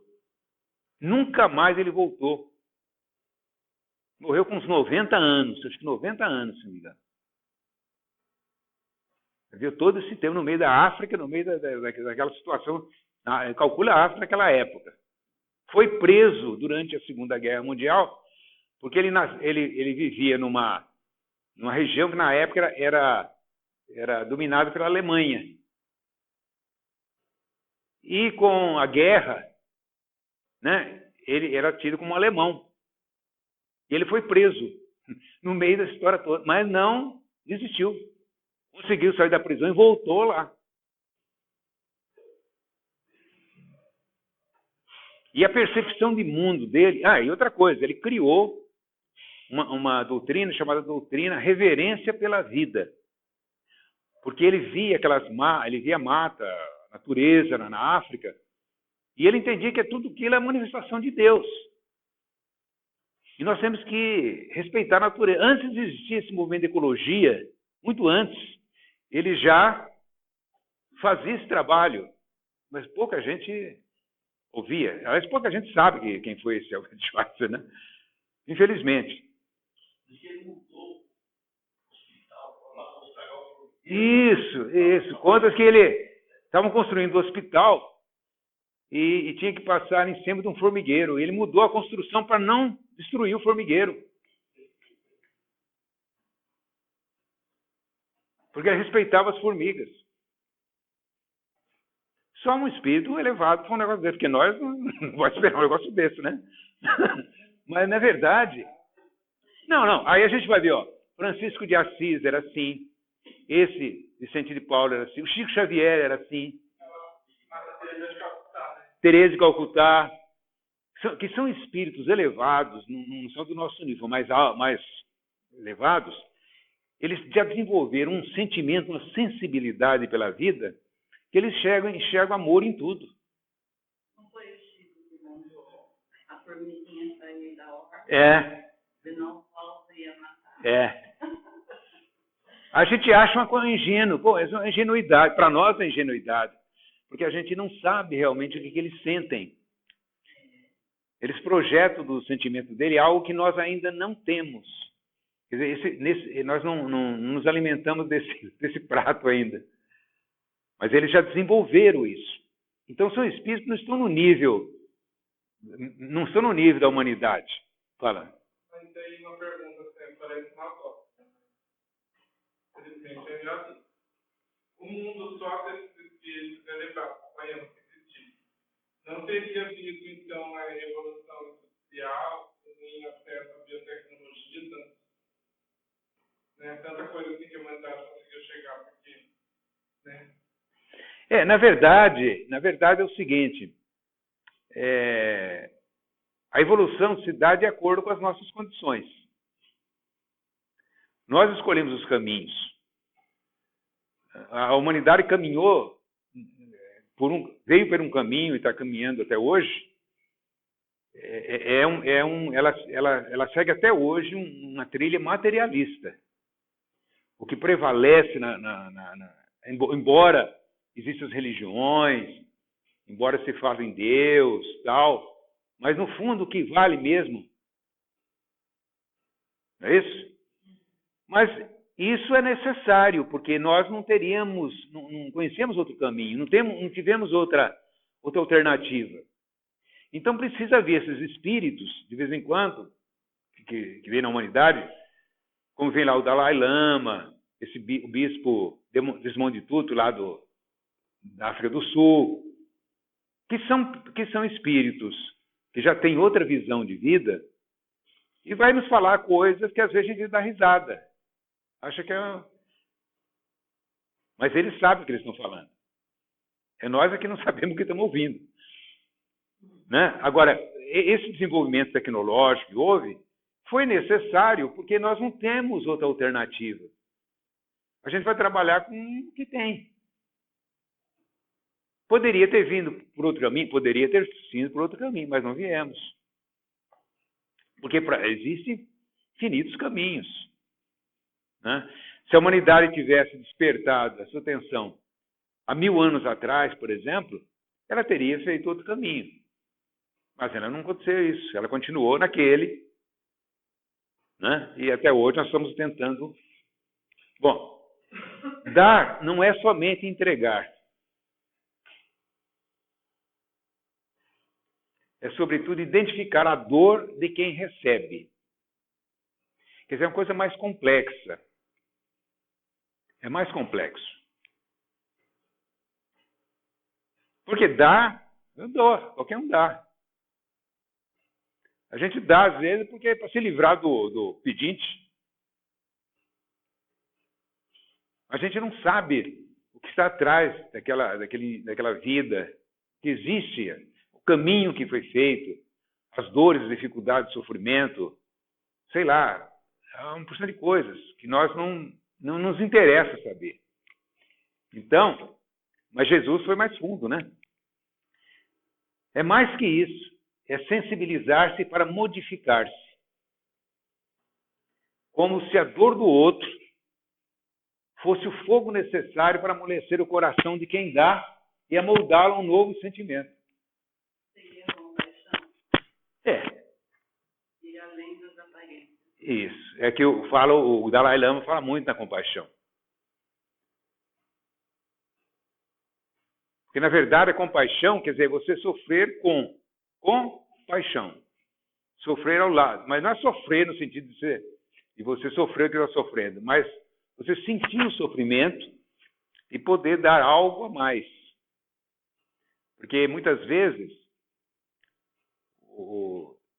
Speaker 1: Nunca mais ele voltou. Morreu com uns 90 anos, acho que 90 anos, se não me engano. Viu todo esse tempo no meio da África, no meio daquela situação, calcula a África naquela época. Foi preso durante a Segunda Guerra Mundial, porque ele vivia numa região que na época era dominada pela Alemanha. E com a guerra, né, ele era tido como alemão. E ele foi preso no meio da história toda, mas não desistiu. Conseguiu sair da prisão e voltou lá. E a percepção de mundo dele... e outra coisa, ele criou uma doutrina chamada doutrina reverência pela vida. Porque ele via a mata, a natureza na África, e ele entendia que tudo aquilo é manifestação de Deus. E nós temos que respeitar a natureza. Antes de existir esse movimento de ecologia, muito antes, ele já fazia esse trabalho, mas pouca gente ouvia. Aliás, pouca gente sabe quem foi esse Albert Schweitzer, né? Infelizmente. Isso. Conta que estavam construindo um hospital e tinha que passar em cima de um formigueiro. Ele mudou a construção para não destruir o formigueiro. Porque ele respeitava as formigas. Só um espírito elevado para um negócio desse, porque nós não vamos esperar um negócio desse, né? Mas, na verdade... Não. Aí a gente vai ver, Francisco de Assis era assim. Esse Vicente de Paulo era assim. O Chico Xavier era assim. Teresa de Calcutá. Que são espíritos elevados, não são do nosso nível, mais elevados. Eles já desenvolveram um sentimento, uma sensibilidade pela vida, que eles enxergam amor em tudo.
Speaker 2: Não foi o Chico que mandou a formiguinha sair da horta? Senão o Paulo ia matar.
Speaker 1: A gente acha uma ingênua. É uma ingenuidade. Para nós é ingenuidade. Porque a gente não sabe realmente o que eles sentem. Eles projetam do sentimento dele algo que nós ainda não temos. Quer dizer, nós não nos alimentamos desse prato ainda. Mas eles já desenvolveram isso. Então são espíritos que não estão no nível da humanidade. Fala.
Speaker 4: Mas aí uma pergunta assim, parece uma coisa. Infelizmente é já assim. O mundo só desses espíritos elevados, acompanhando que existir. Não teria havido, então, a evolução social, nem acesso à biotecnologia, tanta coisa assim que a humanidade conseguiu chegar, porque,
Speaker 1: na verdade é o seguinte, a evolução se dá de acordo com as nossas condições. Nós escolhemos os caminhos. A humanidade caminhou, veio por um caminho e está caminhando até hoje. Ela segue até hoje uma trilha materialista. O que prevalece, embora existam as religiões, embora se fale em Deus, tal, mas no fundo o que vale mesmo, não é isso? Mas isso é necessário, porque nós não conhecemos outro caminho, não tivemos outra alternativa. Então precisa haver esses espíritos, de vez em quando, que vem na humanidade, como vem lá o Dalai Lama, o bispo Desmond Tutu, lá da África do Sul, que são espíritos que já têm outra visão de vida e vai nos falar coisas que às vezes a gente dá risada. Acha que Mas eles sabem o que eles estão falando. É nós que não sabemos o que estamos ouvindo. Né? Agora, esse desenvolvimento tecnológico que houve foi necessário porque nós não temos outra alternativa. A gente vai trabalhar com o que tem. Poderia ter vindo por outro caminho? Poderia ter vindo por outro caminho, mas não viemos. Porque existem infinitos caminhos. Né? Se a humanidade tivesse despertado a sua atenção há 1000 anos atrás, por exemplo, ela teria feito outro caminho. Mas ela não aconteceu isso. Ela continuou naquele. Né? E até hoje nós estamos tentando... Bom, dar não é somente entregar. É, sobretudo, identificar a dor de quem recebe. Quer dizer, é uma coisa mais complexa. É mais complexo. Porque dá, eu dou, qualquer um dá. A gente dá, às vezes, porque é para se livrar do pedinte. A gente não sabe o que está atrás daquela vida que existe, o caminho que foi feito, as dores, as dificuldades, o sofrimento, sei lá, uma porção de coisas que nós não nos interessa saber. Então, mas Jesus foi mais fundo, né? É mais que isso, é sensibilizar-se para modificar-se. Como se a dor do outro fosse o fogo necessário para amolecer o coração de quem dá e amoldá-lo a um novo sentimento.
Speaker 2: Seria compaixão. E além das aparências.
Speaker 1: Isso. É que o Dalai Lama fala muito na compaixão. Porque, na verdade, a compaixão quer dizer você sofrer com paixão. Sofrer ao lado. Mas não é sofrer no sentido de você sofrer o que está sofrendo, mas você sentir o sofrimento e poder dar algo a mais. Porque, muitas vezes,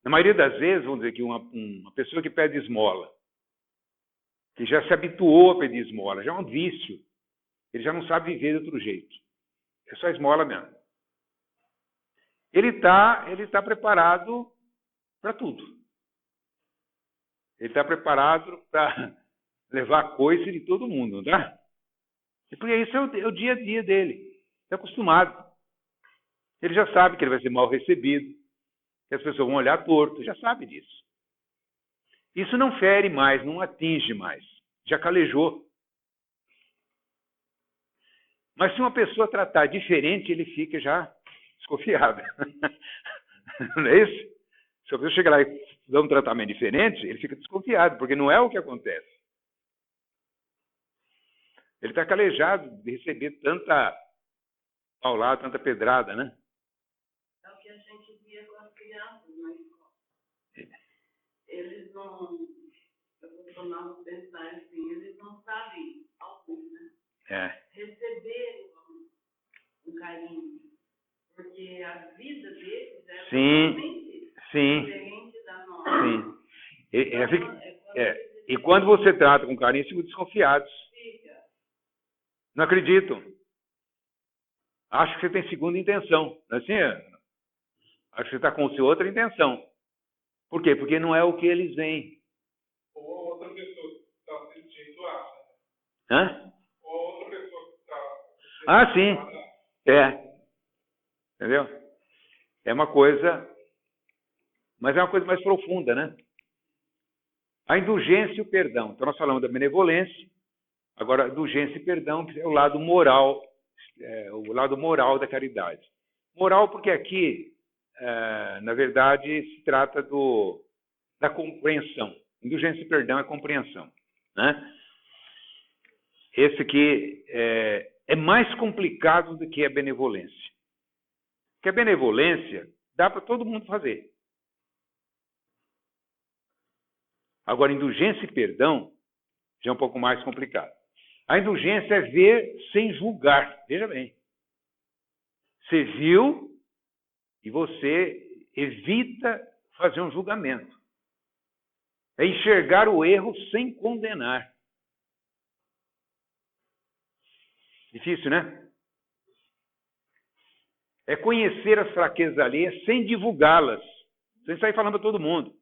Speaker 1: na maioria das vezes, vamos dizer que uma pessoa que pede esmola, que já se habituou a pedir esmola, já é um vício, ele já não sabe viver de outro jeito. É só esmola mesmo. Ele está preparado para tudo. Ele está preparado para levar coice de todo mundo, não tá? E porque isso é o dia a dia dele. Está acostumado. Ele já sabe que ele vai ser mal recebido, que as pessoas vão olhar torto, já sabe disso. Isso não fere mais, não atinge mais. Já calejou. Mas se uma pessoa tratar diferente, ele fica já desconfiado. Não é isso? Se a pessoa chega lá e dá um tratamento diferente, ele fica desconfiado, porque não é o que acontece. Ele está calejado de receber tanta paulada, tanta pedrada, né?
Speaker 2: É o que a gente via com as crianças na escola. Eles não, eu costumava pensar assim, eles não sabem alguns, né? Receber um carinho, porque a vida deles é totalmente diferente da nossa.
Speaker 1: E quando você trata com carinho, ficam desconfiados. Não acreditam. Acho que você tem segunda intenção. Não é assim? Acho que você está com outra intenção. Por quê? Porque não é o que eles veem.
Speaker 4: Ou outra pessoa que está assistindo acha.
Speaker 1: Hã?
Speaker 4: Ou outra pessoa que está assistindo.
Speaker 1: Ah, sim. Entendeu? É uma coisa... Mas é uma coisa mais profunda, né? A indulgência e o perdão. Então, nós falamos da benevolência. Agora, indulgência e perdão, que é o lado moral, da caridade. Moral porque aqui, na verdade, se trata da compreensão. Indulgência e perdão é compreensão. Né? Esse aqui é mais complicado do que a benevolência. Porque a benevolência dá para todo mundo fazer. Agora, indulgência e perdão já é um pouco mais complicado. A indulgência é ver sem julgar. Veja bem. Você viu e você evita fazer um julgamento. É enxergar o erro sem condenar. Difícil, né? É conhecer as fraquezas alheias sem divulgá-las. Sem sair falando para todo mundo.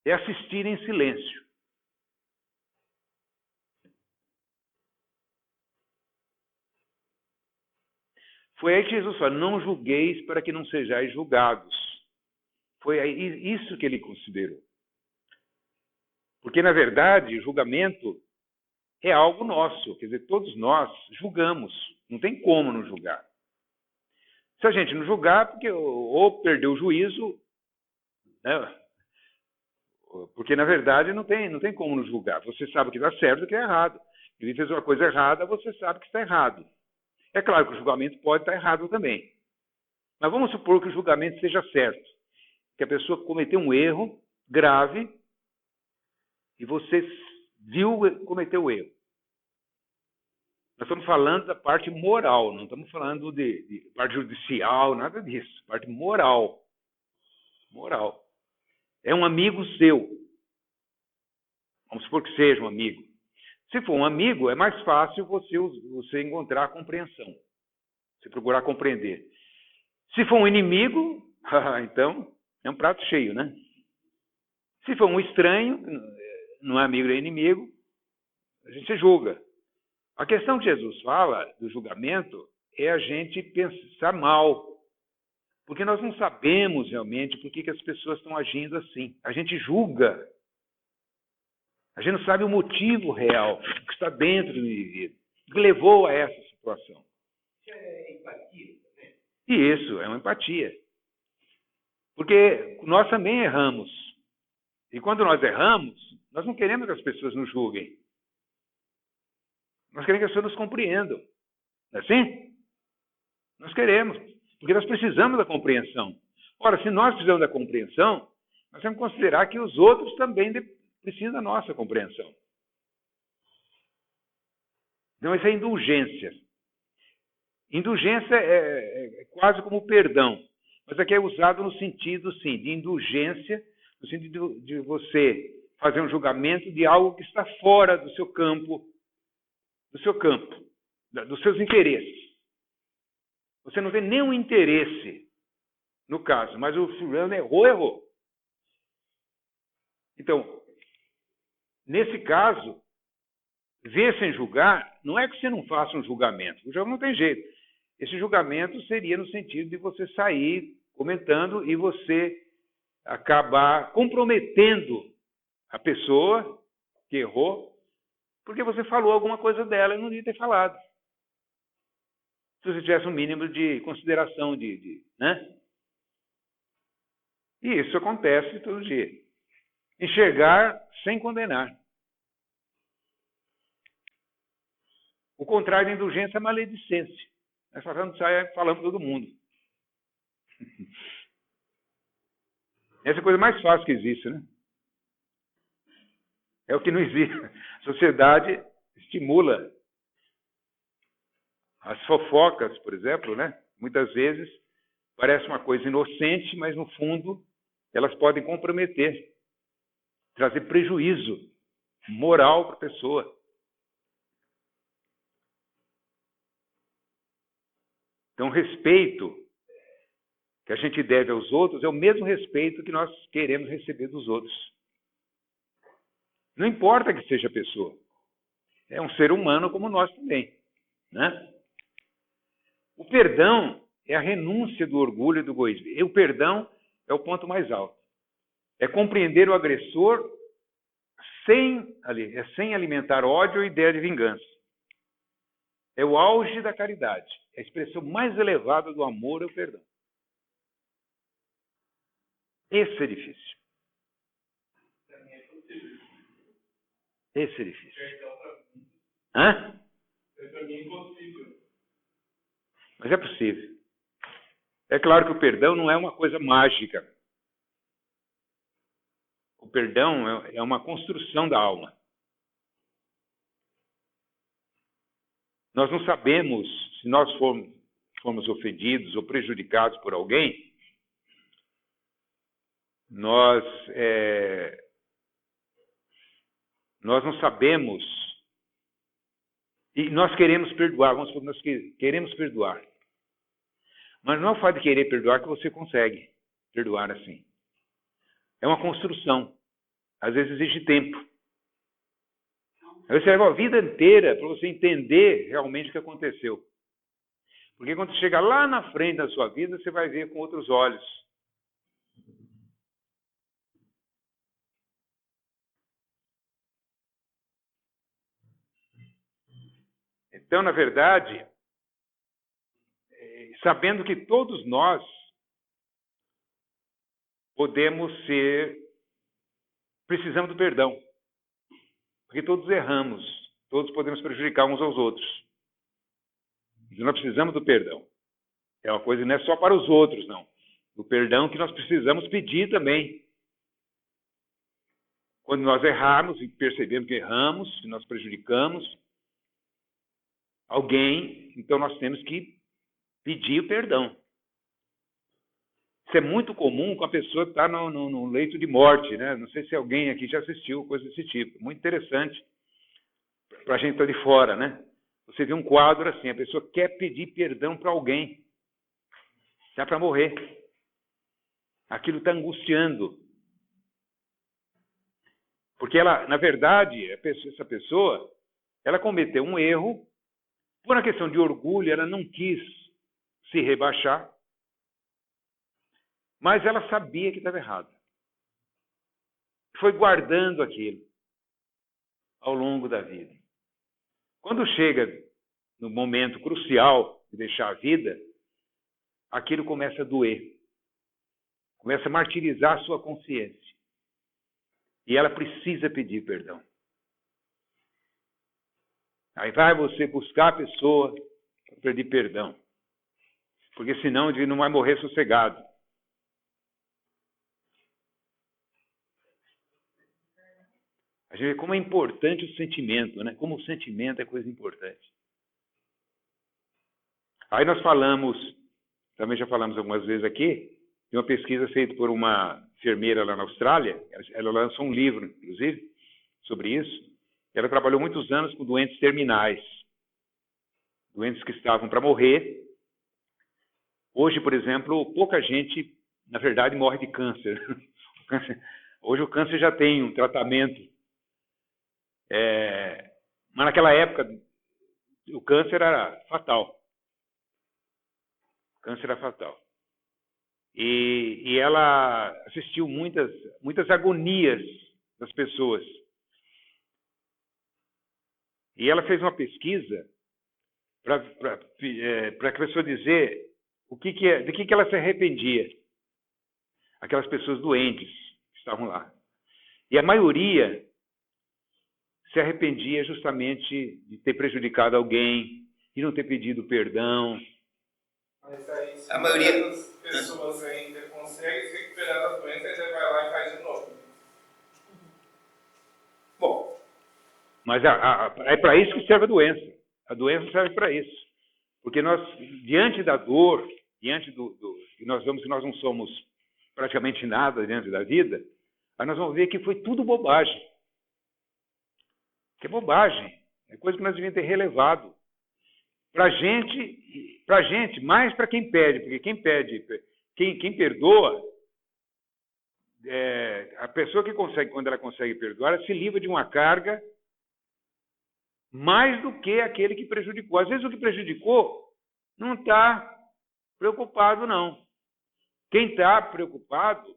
Speaker 1: É assistir em silêncio. Foi aí que Jesus falou, não julgueis para que não sejais julgados. Foi aí, isso que ele considerou. Porque, na verdade, o julgamento é algo nosso. Quer dizer, todos nós julgamos. Não tem como não julgar. Se a gente não julgar, porque ou perdeu o juízo, né? Porque, na verdade, não tem como não julgar. Você sabe o que está certo e o que é errado. Se ele fez uma coisa errada, você sabe que está errado. É claro que o julgamento pode estar errado também. Mas vamos supor que o julgamento seja certo. Que a pessoa cometeu um erro grave e você viu cometer o erro. Nós estamos falando da parte moral, não estamos falando de parte judicial, nada disso. Parte moral. Moral. É um amigo seu. Vamos supor que seja um amigo. Se for um amigo, é mais fácil você encontrar a compreensão. Você procurar compreender. Se for um inimigo, então é um prato cheio, né? Se for um estranho, não é amigo nem inimigo, a gente julga. A questão que Jesus fala do julgamento é a gente pensar mal. Porque nós não sabemos realmente por que as pessoas estão agindo assim. A gente julga. A gente não sabe o motivo real que está dentro do indivíduo, que levou a essa situação.
Speaker 3: Isso é empatia também?
Speaker 1: E isso é uma empatia. Porque nós também erramos. E quando nós erramos, nós não queremos que as pessoas nos julguem. Nós queremos que as pessoas nos compreendam. Não é assim? Nós queremos. Porque nós precisamos da compreensão. Ora, se nós precisamos da compreensão, nós temos que considerar que os outros também precisam da nossa compreensão. Então, isso é indulgência. Indulgência é quase como perdão. Mas aqui é usado no sentido, sim, de indulgência, no sentido de você fazer um julgamento de algo que está fora do seu campo, dos seus interesses. Você não tem nenhum interesse no caso, mas o fulano errou. Então, nesse caso, ver sem julgar, não é que você não faça um julgamento. O julgamento não tem jeito. Esse julgamento seria no sentido de você sair comentando e você acabar comprometendo a pessoa que errou, porque você falou alguma coisa dela e não devia ter falado. Se você tivesse um mínimo de consideração, né? E isso acontece todo dia. Enxergar sem condenar. O contrário da indulgência é maledicência. Nós falamos todo mundo. Essa é a coisa mais fácil que existe, né? É o que não existe. A sociedade estimula. As fofocas, por exemplo, né? Muitas vezes parece uma coisa inocente, mas no fundo elas podem comprometer, trazer prejuízo moral para a pessoa. Então, o respeito que a gente deve aos outros é o mesmo respeito que nós queremos receber dos outros. Não importa que seja a pessoa. É um ser humano como nós também, né? O perdão é a renúncia do orgulho e do egoísmo. E o perdão é o ponto mais alto. É compreender o agressor sem alimentar ódio ou ideia de vingança. É o auge da caridade. É a expressão mais elevada do amor é o perdão. Esse é difícil. Esse é difícil. Hã?
Speaker 4: Para mim é impossível.
Speaker 1: Mas é possível. É claro que o perdão não é uma coisa mágica. O perdão é uma construção da alma. Nós não sabemos se nós formos ofendidos ou prejudicados por alguém, nós não sabemos e nós queremos perdoar, nós queremos perdoar. Mas não é o fato de querer perdoar que você consegue perdoar assim. É uma construção. Às vezes exige tempo. Às vezes você leva a vida inteira para você entender realmente o que aconteceu. Porque quando você chega lá na frente da sua vida, você vai ver com outros olhos. Então, na verdade, sabendo que todos nós precisamos do perdão. Porque todos erramos, todos podemos prejudicar uns aos outros. E nós precisamos do perdão. É uma coisa não é só para os outros, não. O perdão que nós precisamos pedir também. Quando nós errarmos e percebemos que erramos, que nós prejudicamos alguém, então nós temos que pedir o perdão. Isso é muito comum quando a pessoa está no leito de morte, né? Não sei se alguém aqui já assistiu coisa desse tipo. Muito interessante para a gente estar de fora, né? Você vê um quadro assim, a pessoa quer pedir perdão para alguém. Já para morrer. Aquilo está angustiando. Porque ela, na verdade, essa pessoa, ela cometeu um erro, por uma questão de orgulho, ela não quis se rebaixar, mas ela sabia que estava errado. Foi guardando aquilo ao longo da vida. Quando chega no momento crucial de deixar a vida, aquilo começa a doer. Começa a martirizar a sua consciência. E ela precisa pedir perdão. Aí vai você buscar a pessoa para pedir perdão. Porque senão ele não vai morrer sossegado. A gente vê como é importante o sentimento, né? Como o sentimento é coisa importante. Aí nós falamos, também já falamos algumas vezes aqui, de uma pesquisa feita por uma enfermeira lá na Austrália. Ela lançou um livro, inclusive, sobre isso. Ela trabalhou muitos anos com doentes terminais. Doentes que estavam para morrer. Hoje, por exemplo, pouca gente, na verdade, morre de câncer. Hoje o câncer já tem um tratamento. Mas naquela época, o câncer era fatal. O câncer era fatal. E ela assistiu muitas agonias das pessoas. E ela fez uma pesquisa para a pessoa dizer de que ela se arrependia. Aquelas pessoas doentes que estavam lá. E a maioria se arrependia justamente de ter prejudicado alguém, de não ter pedido perdão.
Speaker 4: Mas aí, se
Speaker 5: a maioria
Speaker 4: das pessoas ainda conseguem se recuperar da doença, ele vai lá e faz de novo.
Speaker 5: Bom,
Speaker 1: Mas é para isso que serve a doença. A doença serve para isso. Porque nós, diante da dor, diante que nós vemos que nós não somos praticamente nada diante da vida, aí nós vamos ver que foi tudo bobagem. Que é bobagem. É coisa que nós devíamos ter relevado. Para gente, mais para quem pede. Porque quem pede, quem perdoa, a pessoa que consegue, quando ela consegue perdoar, ela se livra de uma carga mais do que aquele que prejudicou. Às vezes o que prejudicou não está preocupado, não. Quem está preocupado,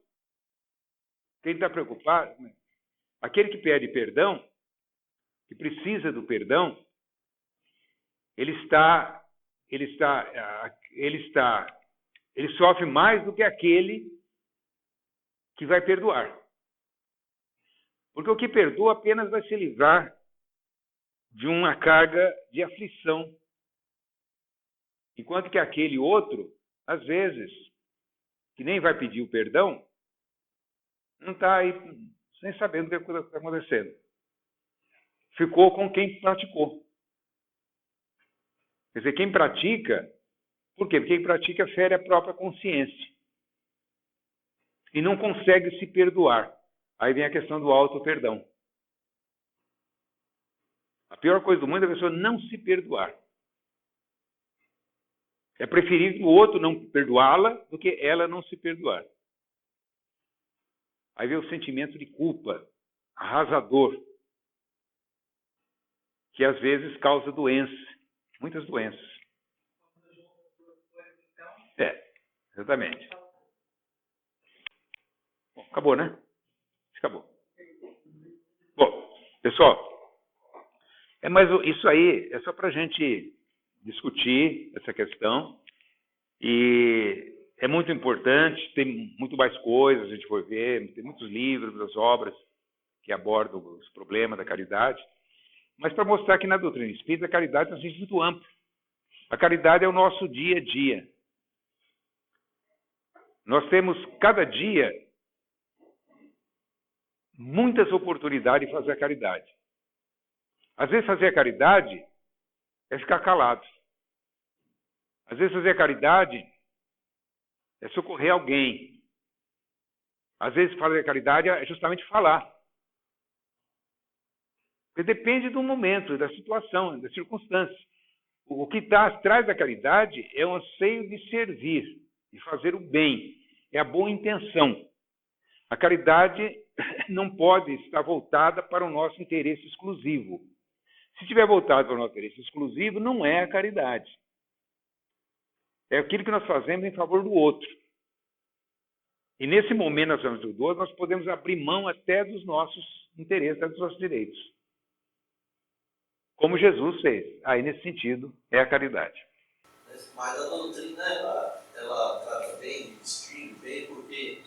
Speaker 1: aquele que pede perdão, que precisa do perdão, ele sofre mais do que aquele que vai perdoar. Porque o que perdoa apenas vai se livrar de uma carga de aflição. Enquanto que aquele outro, às vezes, que nem vai pedir o perdão, não está aí sem sabendo o que está acontecendo. Ficou com quem praticou. Quer dizer, quem pratica, por quê? Porque quem pratica fere a própria consciência. E não consegue se perdoar. Aí vem a questão do auto-perdão. A pior coisa do mundo é a pessoa não se perdoar. É preferível o outro não perdoá-la do que ela não se perdoar. Aí vem o sentimento de culpa, arrasador, que às vezes causa doença, muitas doenças. Exatamente. Bom, acabou, né? Acabou. Bom, pessoal, mas isso aí é só para a gente discutir essa questão. E é muito importante, tem muito mais coisas, a gente for ver, tem muitos livros, muitas obras que abordam os problemas da caridade. Mas para mostrar que na doutrina espírita a caridade é um sentido muito amplo. A caridade é o nosso dia a dia. Nós temos, cada dia, muitas oportunidades de fazer a caridade. Às vezes fazer a caridade é ficar calado. Às vezes fazer a caridade é socorrer alguém. Às vezes fazer a caridade é justamente falar. Porque depende do momento, da situação, da circunstância. O que está atrás da caridade é o anseio de servir, de fazer o bem. É a boa intenção. A caridade não pode estar voltada para o nosso interesse exclusivo. Se estiver voltado para o nosso interesse exclusivo, não é a caridade. É aquilo que nós fazemos em favor do outro. E nesse momento nós fazemos do outro, nós podemos abrir mão até dos nossos interesses, dos nossos direitos. Como Jesus fez. Aí, nesse sentido, é a caridade.
Speaker 5: Mas a doutrina, ela trata bem, distingue bem, porque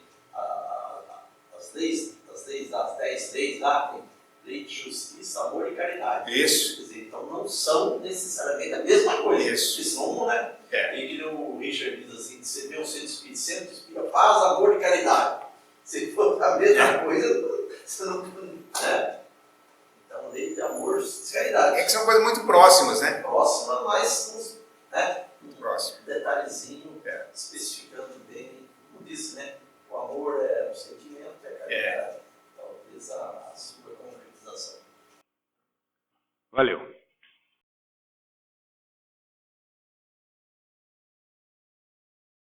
Speaker 5: as leis, das 10 leis lá, tem lei de justiça, amor e caridade.
Speaker 6: Isso.
Speaker 5: Quer dizer, então não são necessariamente a mesma coisa.
Speaker 6: Isso.
Speaker 5: Porque senão, né?
Speaker 6: É.
Speaker 5: E que o Richard diz assim, você vê o centro espírita, sempre inspira paz, amor e caridade. Se for a mesma coisa, você não... Né? Então, lei de amor e caridade.
Speaker 6: É que são coisas muito próximas, né?
Speaker 5: Próxima, mas né?
Speaker 6: Próximo.
Speaker 5: Um detalhezinho, especificando bem, como disse, né? O amor é o sentimento, é a caridade. Talvez a sua concretização.
Speaker 1: Valeu.